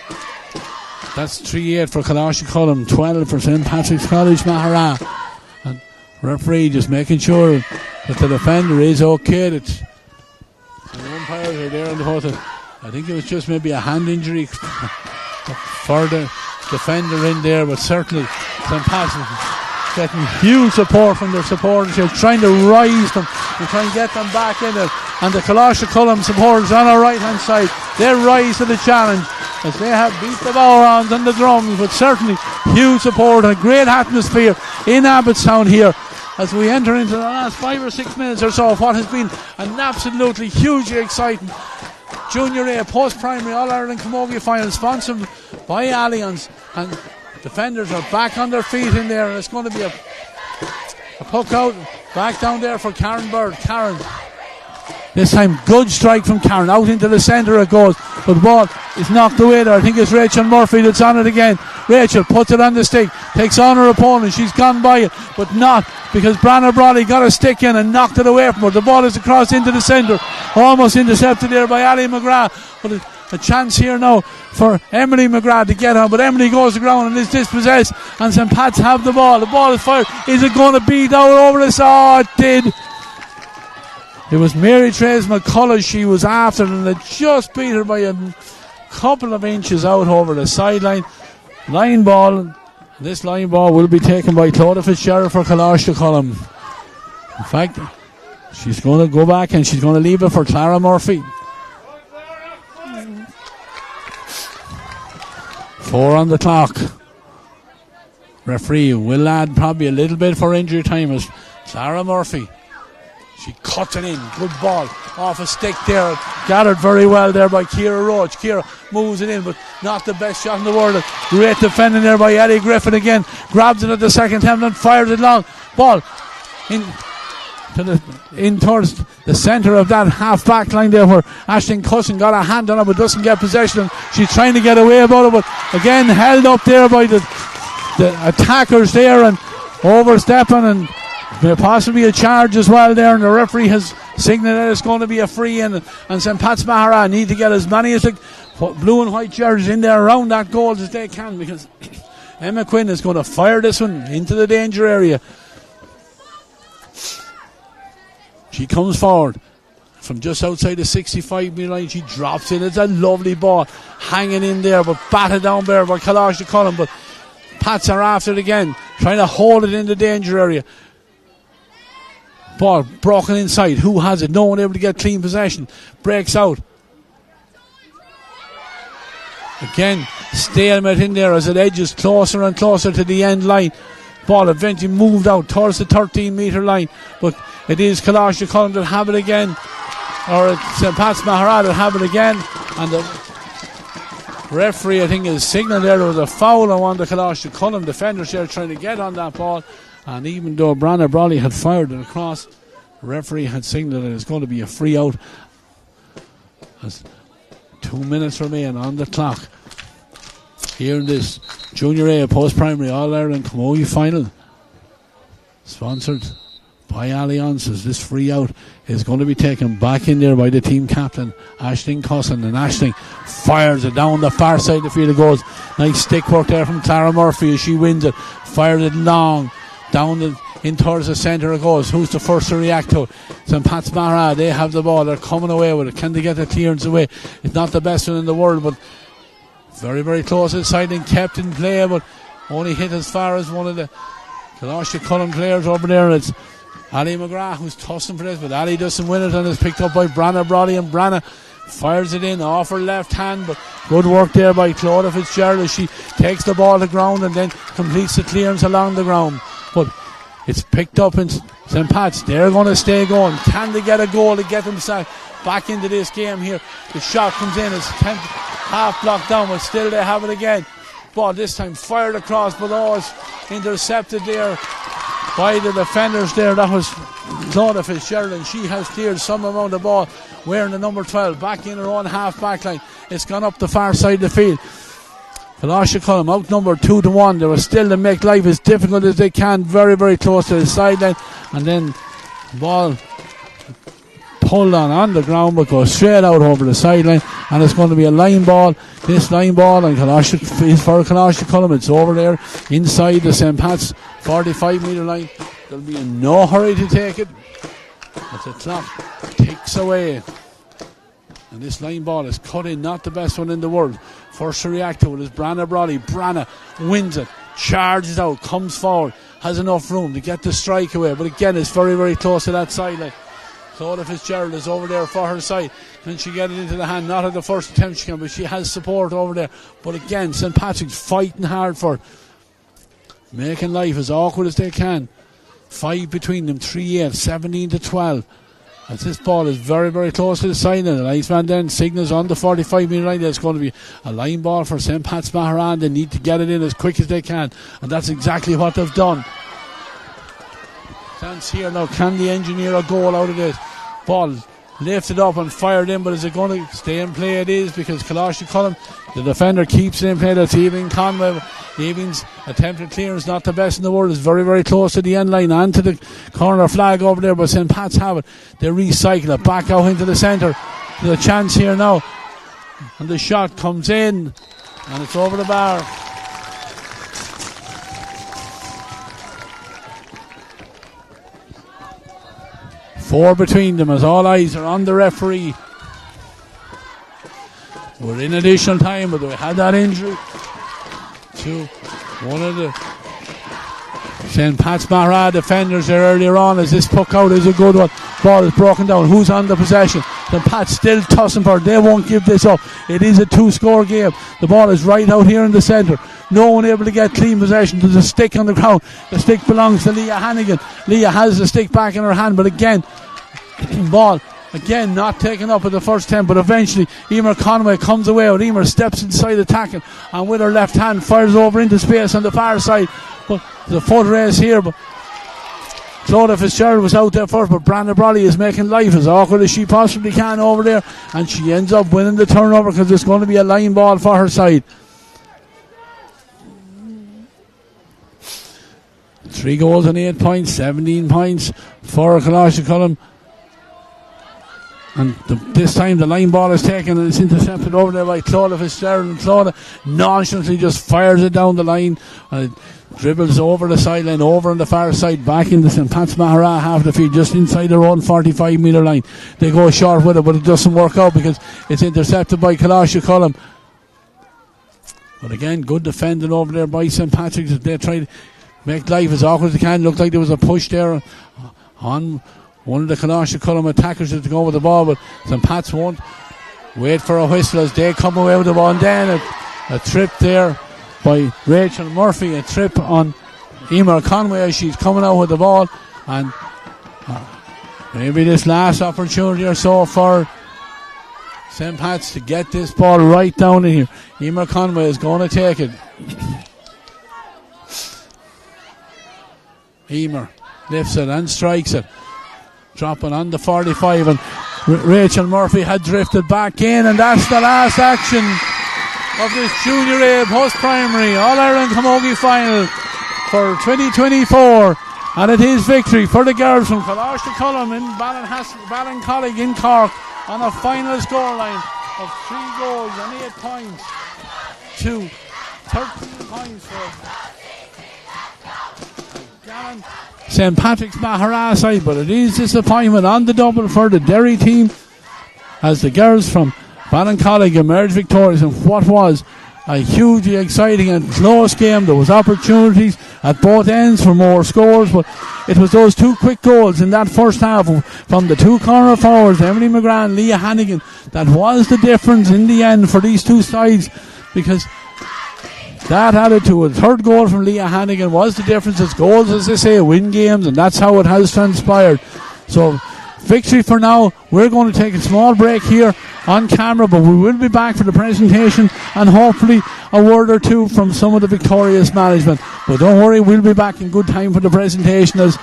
that's 3-8 for Coláiste Choilm, 12 for St. Patrick's College Maghera. And referee just making sure that the defender is okay. That the umpires are there on the hook. I think it was just maybe a hand injury for the defender in there, but certainly St. Patrick's getting huge support from their supporters here, trying to rise them and try and get them back in it. And the Coláiste Choilm supporters on our right hand side, they rise to the challenge as they have beat the Bowrons and the drums, but certainly huge support and a great atmosphere in Abbottstown here as we enter into the last 5 or 6 minutes or so of what has been an absolutely hugely exciting Junior A post-primary All-Ireland Camogie final, sponsored by Allianz, and defenders are back on their feet in there, and it's going to be a puck out back down there for Karen Bird. Karen, this time good strike from Karen, out into the centre it goes, but the ball is knocked away there. I think it's Rachel Murphy that's on it again. Rachel puts it on the stick, takes on her opponent. She's gone by it, but not, because Branna Brawley got a stick in and knocked it away from her. The ball is across into the centre, almost intercepted there by Ali McGrath, but a chance here now for Emily McGrath to get on, but Emily goes to ground and is dispossessed, and St. Pat's have the ball. The ball is fired. Is it going to beat out over this? Oh, it did. It was Mary Trace McCullough she was after, and it just beat her by a couple of inches out over the sideline. Line ball. This line ball will be taken by Clodagh Fitzgerald for Coláiste Choilm. In fact, she's going to go back and she's going to leave it for Clara Murphy. 4 on the clock. Referee will add probably a little bit for injury time as Clara Murphy, she cuts it in. Good ball off a stick there. Gathered very well there by Ciara Roach. Ciara moves it in, but not the best shot in the world. Great defending there by Ellie Griffin again. Grabs it at the second attempt and fires it long. Ball in towards the centre of that half back line there, where Aisling Cusson got a hand on it but doesn't get possession. She's trying to get away about it, but again held up there by the attackers there and overstepping, and possibly a charge as well there, and the referee has signalled that it's going to be a free in, and St. Pat's Maghera need to get as many as the blue and white jerseys in there around that goal as they can, because Emma Quinn is going to fire this one into the danger area. She comes forward from just outside the 65 metre line. She drops it. It's a lovely ball hanging in there, but batted down there by Coláiste Choilm, but Pats are after it again, trying to hold it in the danger area. Ball broken inside. Who has it? No one able to get clean possession. Breaks out. Again, stalemate in there as it edges closer and closer to the end line. Ball eventually moved out towards the 13 metre line, but it is Coláiste Choilm that have it again, or St. Pat's Maghera that have it again, and the referee, I think, is signalling there was a foul on one of the Coláiste Choilm defenders there trying to get on that ball, And even though Branagh Brawley had fired it across, the referee had signalled that it's going to be a free out. As 2 minutes remain on the clock here in this Junior A Post-Primary All-Ireland Camogie Final, sponsored by Allianz, as this free out is going to be taken back in there by the team captain Aisling Cusson, and Aisling fires it down the far side of the field. It goes. Nice stick work there from Clara Murphy as she wins it, fires it long down in towards the centre. It goes. Who's the first to react to it? St. Pat's Maghera. They have the ball, they're coming away with it. Can they get the clearance away? It's not the best one in the world, but very, very close inside and kept in play, but only hit as far as one of the Coláiste Choilm players over there. It's Ali Maghera who's tossing for this, but Ali doesn't win it, and it's picked up by Branagh Brawley, and Branagh fires it in off her left hand, but good work there by Claudia Fitzgerald as she takes the ball to ground and then completes the clearance along the ground. But it's picked up in St. Pat's. They're going to stay going. Can they get a goal to get themselves back into this game here? The shot comes in, it's half blocked down, but still they have it again. Ball this time fired across, but always intercepted there by the defenders there. That was Claudia Fitzgerald, and she has cleared some amount of ball wearing the number 12 back in her own half back line. It's gone up the far side of the field. Coláiste Choilm outnumbered 2-1. They were still to make life as difficult as they can, very, very close to the sideline, and then the ball pulled on the ground but goes straight out over the sideline, and it's going to be a line ball. This line ball, and Coláiste is for Coláiste Choilm. It's over there inside the St. Pat's 45 metre line. They'll be in no hurry to take it as the clock ticks away, and this line ball is cut in, not the best one in the world. First to react to it is Branagh Brawley. Branagh wins it, charges out, comes forward, has enough room to get the strike away, but again it's very, very close to that sideline. Claudia Fitzgerald is over there for her side. Can she get it into the hand? Not at the first attempt she can, but she has support over there. But again, St. Patrick's fighting hard for making life as awkward as they can. 5 between them, 3-8, 17-12. As this ball is very, very close to the side, and the linesman then signals on the 45 metre line that it's going to be a line ball for St. Pat's Maghera, and they need to get it in as quick as they can, and that's exactly what they've done. Chance here now, can they engineer a goal out of this? Ball lifted up and fired in, but is it going to stay in play? It is, because Coláiste Choilm, the defender, keeps it in play. That's Evelyn Conway. Evelyn's attempted clearance, not the best in the world, is very, very close to the end line and to the corner flag over there, but St. Pat's have it. They recycle it back out into the centre. There's a chance here now, and the shot comes in, and it's over the bar. Four between them as all eyes are on the referee. We're in additional time, but we had that injury to one of the St. Pat's Maghera defenders there earlier on, as this puck out is a good one. Ball is broken down. Who's on the possession? St. Pat's still tossing for it. They won't give this up. It is a 2-score game. The ball is right out here in the centre. No one able to get clean possession. There's a stick on the ground. The stick belongs to Leah Hannigan. Leah has the stick back in her hand, but again, ball again not taken up at the first attempt, but eventually Emer Conway comes away with Emer, steps inside attacking, and with her left hand fires over into space on the far side. But there's a foot race here, but Claudia Fitzgerald was out there first, but Branagh Brawley is making life as awkward as she possibly can over there, and she ends up winning the turnover because it's going to be a line ball for her side. 3 goals and 8 points, 17 points for Coláiste Choilm. And this time the line ball is taken and it's intercepted over there by Claudia Fitzgerald, and Claudia nonchalantly just fires it down the line, and it dribbles over the sideline, over on the far side, back into St. Pat's Maghera half the field, just inside their own 45 metre line. They go short with it, but it doesn't work out because it's intercepted by Coláiste Choilm. But again, good defending over there by St. Patrick's. They try to make life as awkward as they can. Looked like there was a push there on one of the Coláiste Choilm attackers to go with the ball, but St. Pat's won't wait for a whistle as they come away with the ball. And then a trip there by Rachel Murphy, a trip on Emer Conway as she's coming out with the ball, and maybe this last opportunity or so for St. Pat's to get this ball right down in here. Emer Conway is going to take it. Emer lifts it and strikes it. Dropping on the 45, and Rachel Murphy had drifted back in, and that's the last action of this Junior A post-primary All-Ireland Camogie final for 2024, and it is victory for the girls from Coláiste Choilm in Ballincollig in Cork on a final scoreline of 3 goals and 8 points to 13 points for Gallant St. Patrick's Maghera side, but it is disappointment on the double for the Derry team as the girls from Ballincollig emerged victorious in what was a hugely exciting and close game. There was opportunities at both ends for more scores, but it was those 2 quick goals in that first half from the 2 corner forwards, Emily McGrath and Leah Hannigan, that was the difference in the end for these 2 sides, because that added to a 3rd goal from Leah Hannigan was the difference. It's goals, as they say, win games, and that's how it has transpired. So victory for now. We're going to take a small break here on camera, but we will be back for the presentation and hopefully a word or two from some of the victorious management. But don't worry, we'll be back in good time for the presentation, as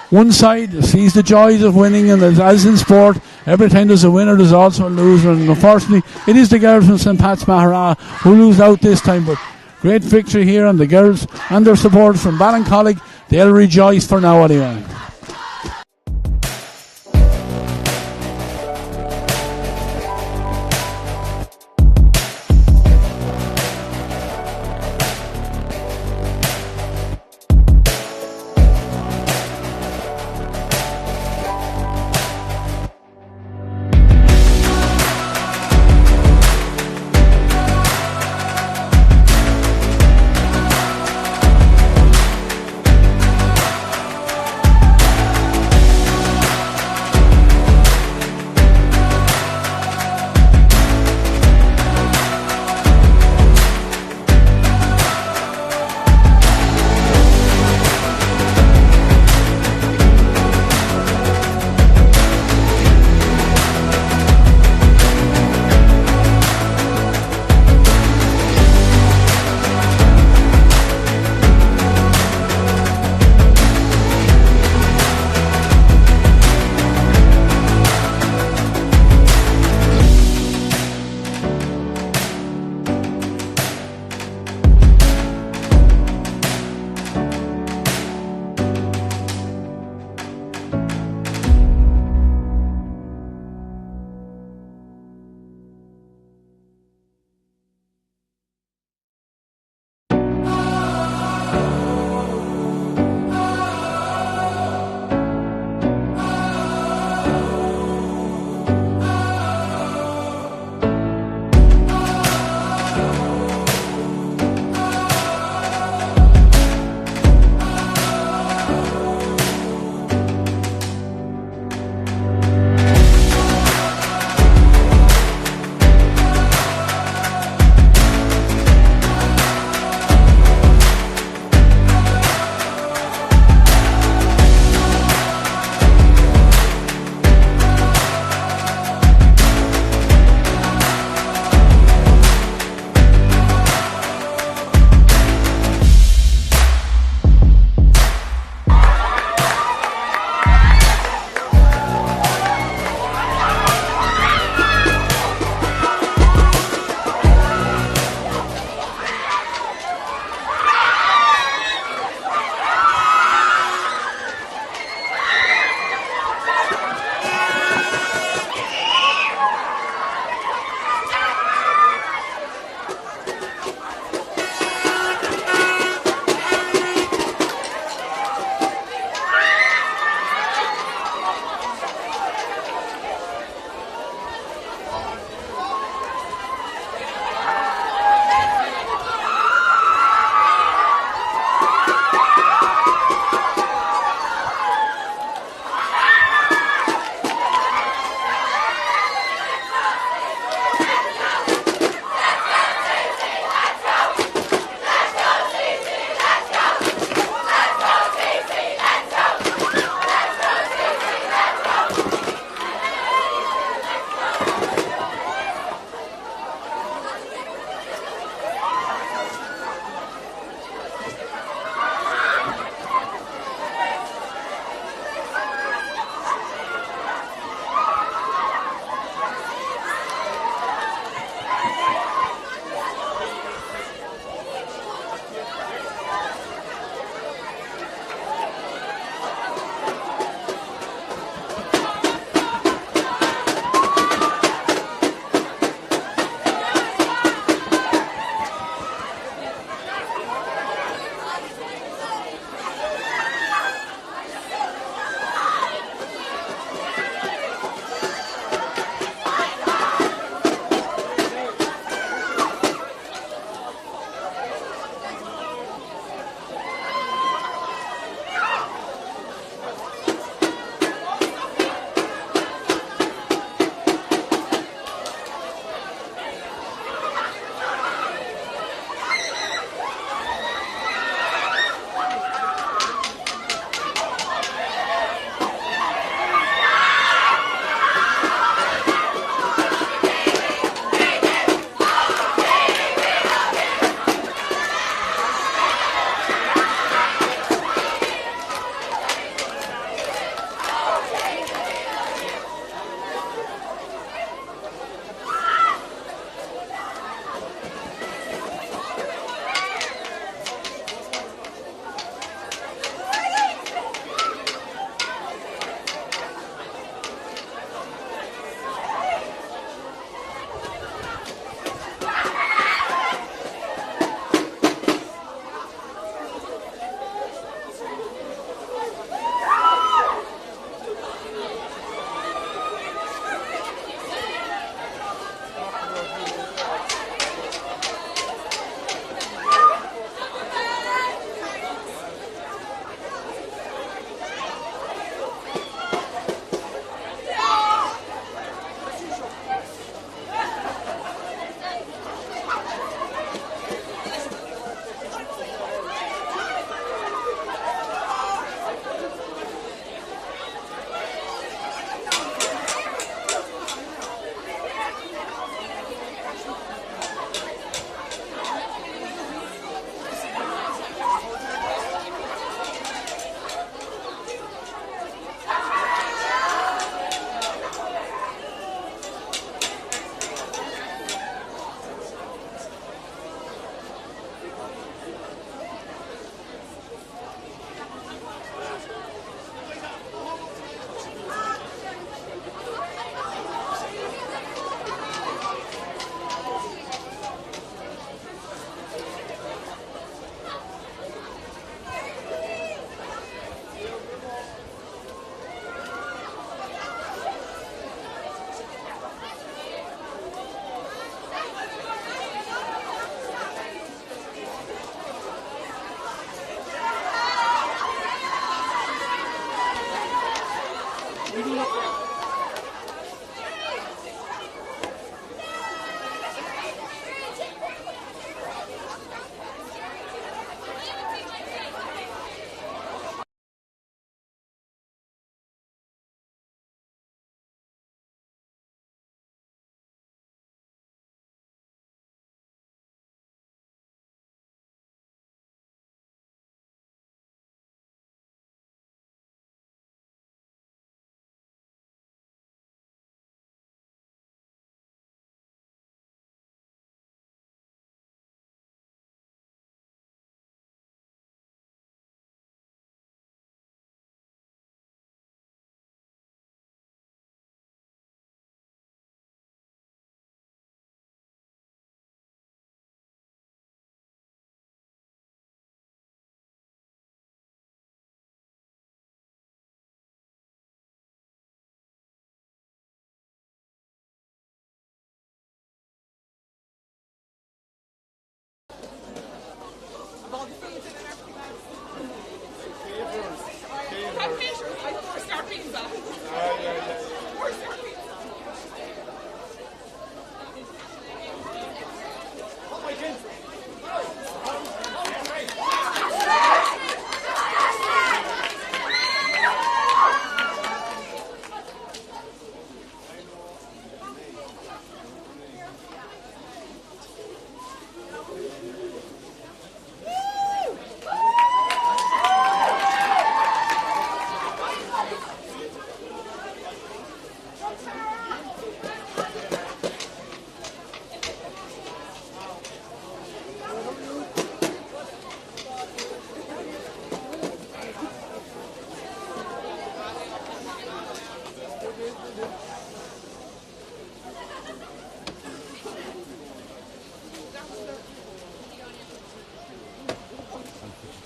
one side sees the joys of winning, and as in sport, every time there's a winner there's also a loser, and unfortunately it is the girls from St. Pat's Maghera who lose out this time. But great victory here, and the girls and their supporters from Ballincollig, they'll rejoice for now anyway.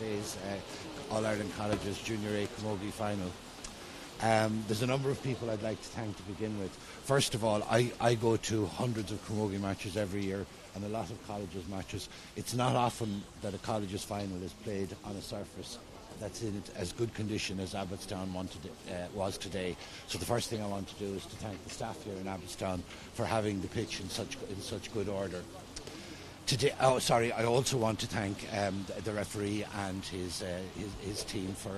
today's All-Ireland Colleges Junior A Camogie final. There's a number of people I'd like to thank to begin with. First of all, I go to hundreds of camogie matches every year and a lot of colleges matches. It's not often that a colleges final is played on a surface that's in as good condition as Abbottstown was today. So the first thing I want to do is to thank the staff here in Abbottstown for having the pitch in such good order. Today, I also want to thank the referee and his team for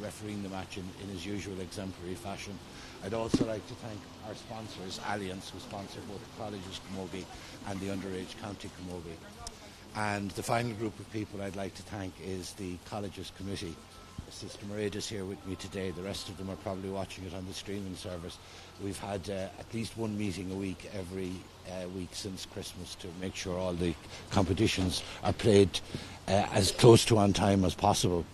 refereeing the match in his usual exemplary fashion. I'd also like to thank our sponsors, Allianz, who sponsor both the colleges camogie and the underage county camogie. And the final group of people I'd like to thank is the colleges committee. Sister Mairead is here with me today. The rest of them are probably watching it on the streaming service. We've had at least one meeting a week every week since Christmas to make sure all the competitions are played as close to on time as possible.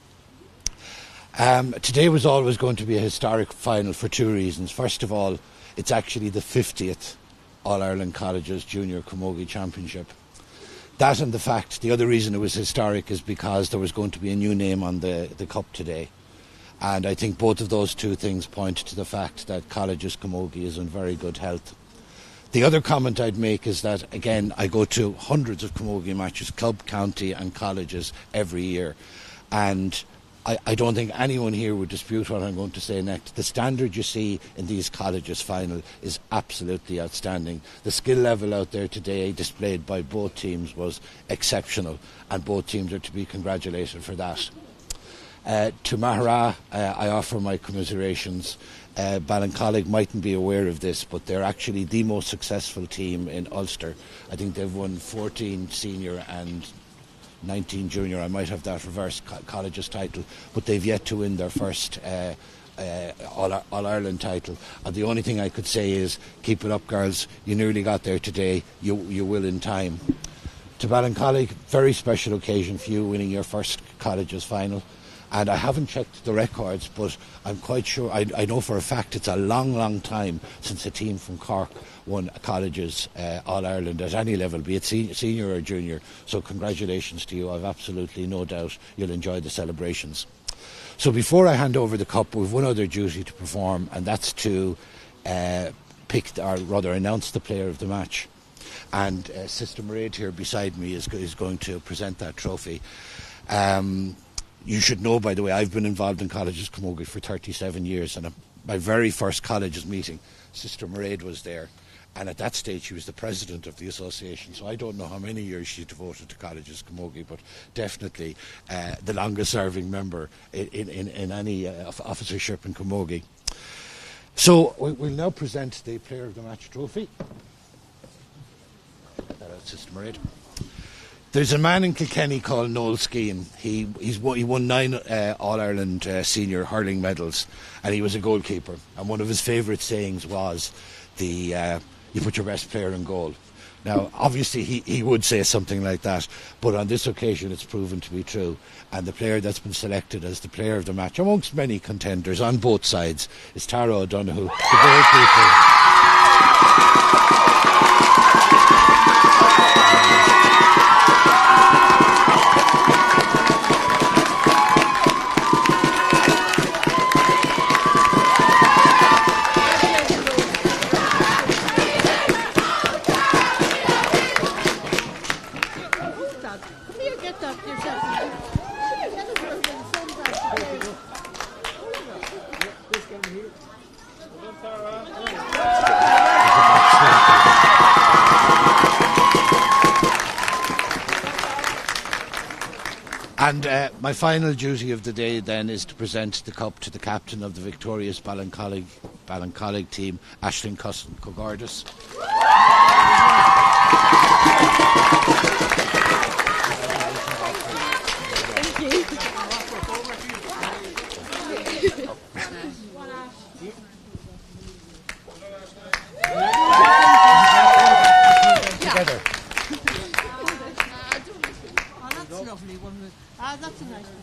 Today was always going to be a historic final for two reasons. First of all, it's actually the 50th All-Ireland Colleges Junior Camogie Championship. That and the fact, the other reason it was historic is because there was going to be a new name on the cup today. And I think both of those two things point to the fact that colleges camogie is in very good health. The other comment I'd make is that, again, I go to hundreds of camogie matches, club, county and colleges every year. And I don't think anyone here would dispute what I'm going to say next. The standard you see in these colleges final is absolutely outstanding. The skill level out there today displayed by both teams was exceptional, and both teams are to be congratulated for that. To Maghera, I offer my commiserations. Ballincollig mightn't be aware of this, but they're actually the most successful team in Ulster. I think they've won 14 senior and 19 junior. I might have that reverse colleges title, but they've yet to win their first All-Ireland title. And the only thing I could say is, keep it up, girls. You nearly got there today. You will in time. To Ballincollig, very special occasion for you winning your first colleges final. And I haven't checked the records, but I'm quite sure, I know for a fact it's a long time since a team from Cork won a colleges All-Ireland at any level, be it senior or junior. So congratulations to you. I've absolutely no doubt you'll enjoy the celebrations. So before I hand over the cup, we've one other duty to perform, and that's to announce the player of the match. And Sister Mairead here beside me is going to present that trophy. You should know, by the way, I've been involved in colleges camogie for 37 years, and my very first colleges meeting, Sister Mairead was there, and at that stage she was the president of the association, so I don't know how many years she devoted to colleges camogie, but definitely the longest serving member in any officership in camogie. So we'll now present the player of the match trophy. Sister Mairead. There's a man in Kilkenny called Noel Skeen. He won 9 All-Ireland senior hurling medals, and he was a goalkeeper. And one of his favourite sayings was, you put your best player in goal. Now, obviously, he would say something like that, but on this occasion it's proven to be true. And the player that's been selected as the player of the match, amongst many contenders on both sides, is Tara O'Donoghue, the goalkeeper. And my final duty of the day then is to present the cup to the captain of the victorious Ballincollig team, Aisling Cogardis. Together. Lovely one. That's a nice one.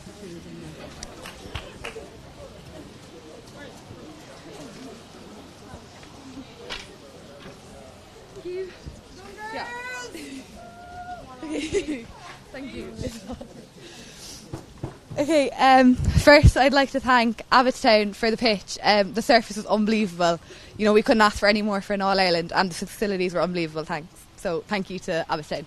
Thank you. Yeah. Thank you. Okay, first I'd like to thank Abbottstown for the pitch. The surface was unbelievable. You know, we couldn't ask for any more for an All-Ireland, and the facilities were unbelievable, thanks. So thank you to Abbottstown.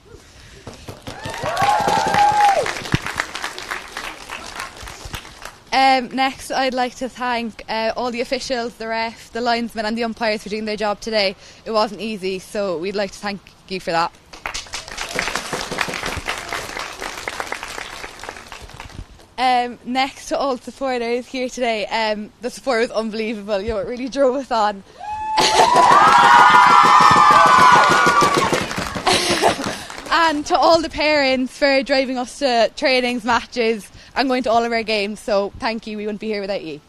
Next, I'd like to thank all the officials, the ref, the linesmen and the umpires for doing their job today. It wasn't easy, so we'd like to thank you for that. Next to all supporters here today, the support was unbelievable. You know, it really drove us on. And to all the parents for driving us to trainings, matches and going to all of our games. So thank you, we wouldn't be here without you.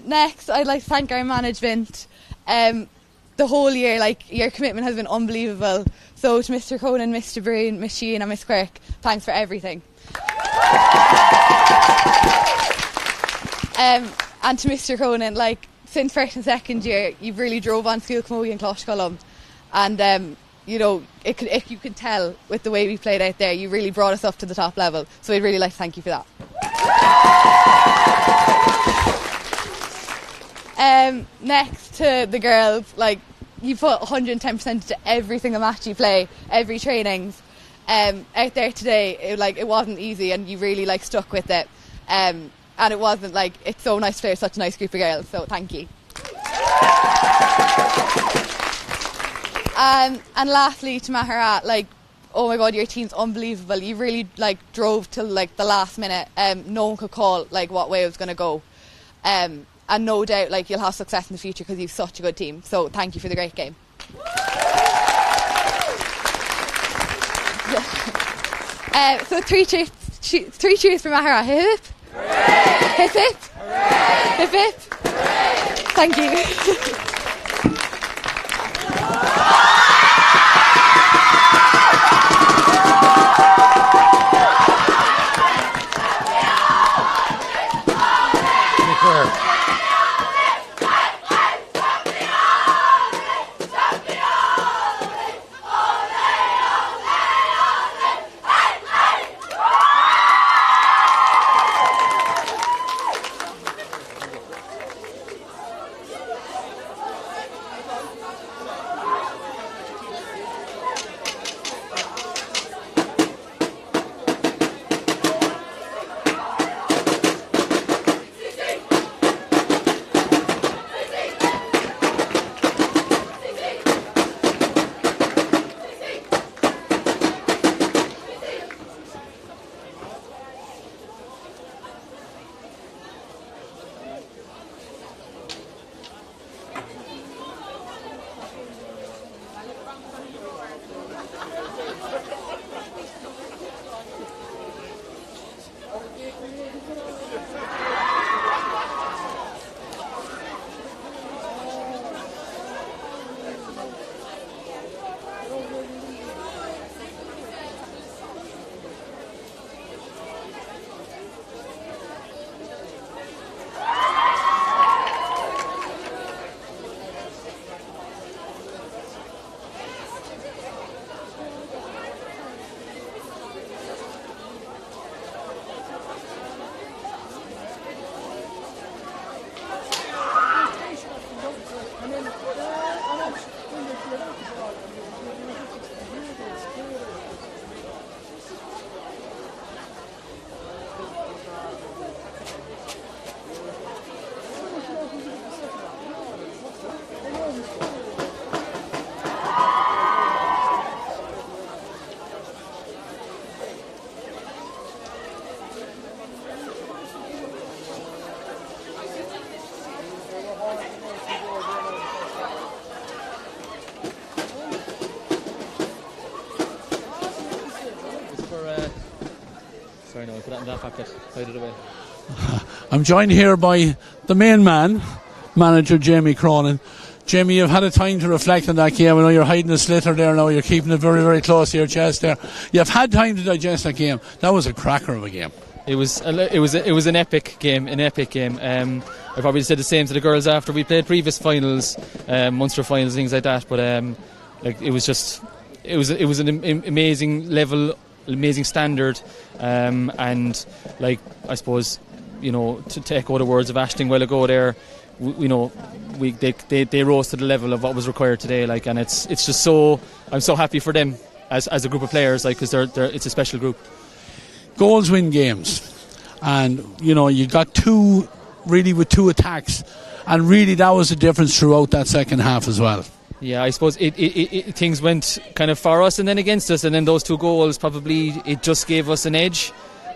Next, I'd like to thank our management. The whole year, your commitment has been unbelievable. So to Mr. Conan, Mr. Breen, Miss Sheehan and Miss Quirk, thanks for everything. And to Mr. Conan, since first and second year, you've really drove on School Camogie and Coláiste. And you know, you can tell with the way we played out there, you really brought us up to the top level. So I'd really like to thank you for that. Next to the girls, you put 110% into every single match you play, every trainings. Out there today, it wasn't easy, and you really stuck with it. And it wasn't it's so nice to play with such a nice group of girls. So thank you. And lastly to Maghera, oh my God, your team's unbelievable. You really drove till the last minute. No one could call what way it was going to go. And no doubt you'll have success in the future because you've such a good team. So thank you for the great game. So three cheers for Maghera. Hip hip. Hooray! Hip hip. Hooray! Hip hip. Hooray! Thank you. Sorry, no, I put that in that pocket. Hide it away. I'm joined here by the main man, manager Jamie Cronin. Jamie, you've had a time to reflect on that game. I know you're hiding a sliotar there now. You're keeping it very, very close to your chest there. You've had time to digest that game. That was a cracker of a game. It was an epic game. I probably said the same to the girls after we played previous finals, Munster finals, things like that. But it was just it was an amazing level, amazing standard, and like I suppose, to echo the words of Ashton a while ago there, they rose to the level of what was required today, like, and it's just so, I'm so happy for them as a group of players, like, because it's a special group. Goals win games, and you got two with two attacks, and really that was the difference throughout that second half as well. Yeah, I suppose things went kind of for us and then against us, and then those two goals probably it just gave us an edge,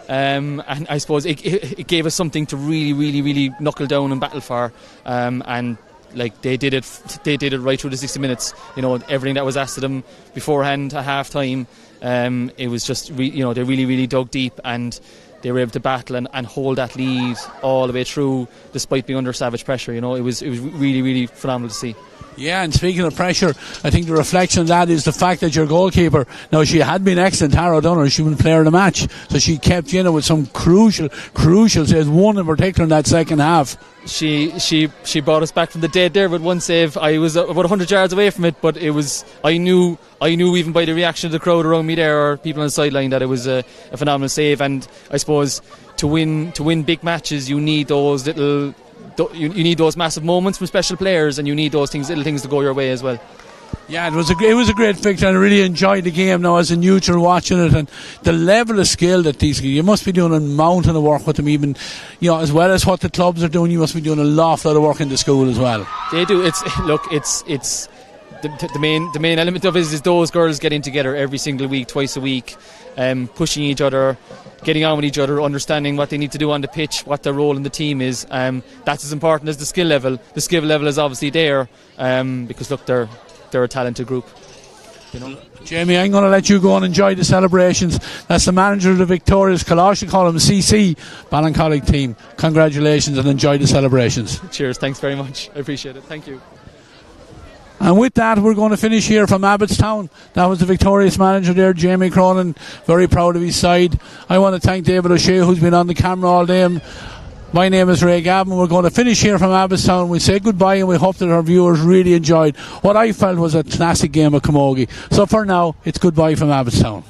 and I suppose it gave us something to really, really, really knuckle down and battle for, and like they did it right through the 60 minutes. Everything that was asked of them beforehand at half time, it was just they really, really dug deep, and they were able to battle and hold that lead all the way through despite being under savage pressure. It was really, really phenomenal to see. Yeah, and speaking of pressure, I think the reflection of that is the fact that your goalkeeper, now she had been excellent, Tara O'Donnell, she was player of the match, so she kept you with some crucial saves, one in particular in that second half. She brought us back from the dead there with one save. I was about 100 yards away from it, but I knew even by the reaction of the crowd around me there or people on the sideline that it was a phenomenal save. And I suppose to win big matches, you need those little. You need those massive moments from special players, and you need those little things to go your way as well. Yeah, it was a great victory, and I really enjoyed the game now as a neutral watching it, and the level of skill that you must be doing a mountain of work with them, even as well as what the clubs are doing. You must be doing a lot of work in the school as well. They do. It's the main element of it is those girls getting together every single week, twice a week, pushing each other, getting on with each other, understanding what they need to do on the pitch, what their role in the team is. That's as important as the skill level. The skill level is obviously there, because look, they're a talented group. Jamie, I'm going to let you go and enjoy the celebrations. That's the manager of the victorious Coláiste Choilm CC Ballincollig team. Congratulations and enjoy the celebrations. Cheers, thanks very much. I appreciate it. Thank you. And with that, we're going to finish here from Abbottstown. That was the victorious manager there, Jamie Cronin. Very proud of his side. I want to thank David O'Shea, who's been on the camera all day. My name is Ray Gavin. We're going to finish here from Abbottstown. We say goodbye, and we hope that our viewers really enjoyed what I felt was a classic game of camogie. So for now, it's goodbye from Abbottstown.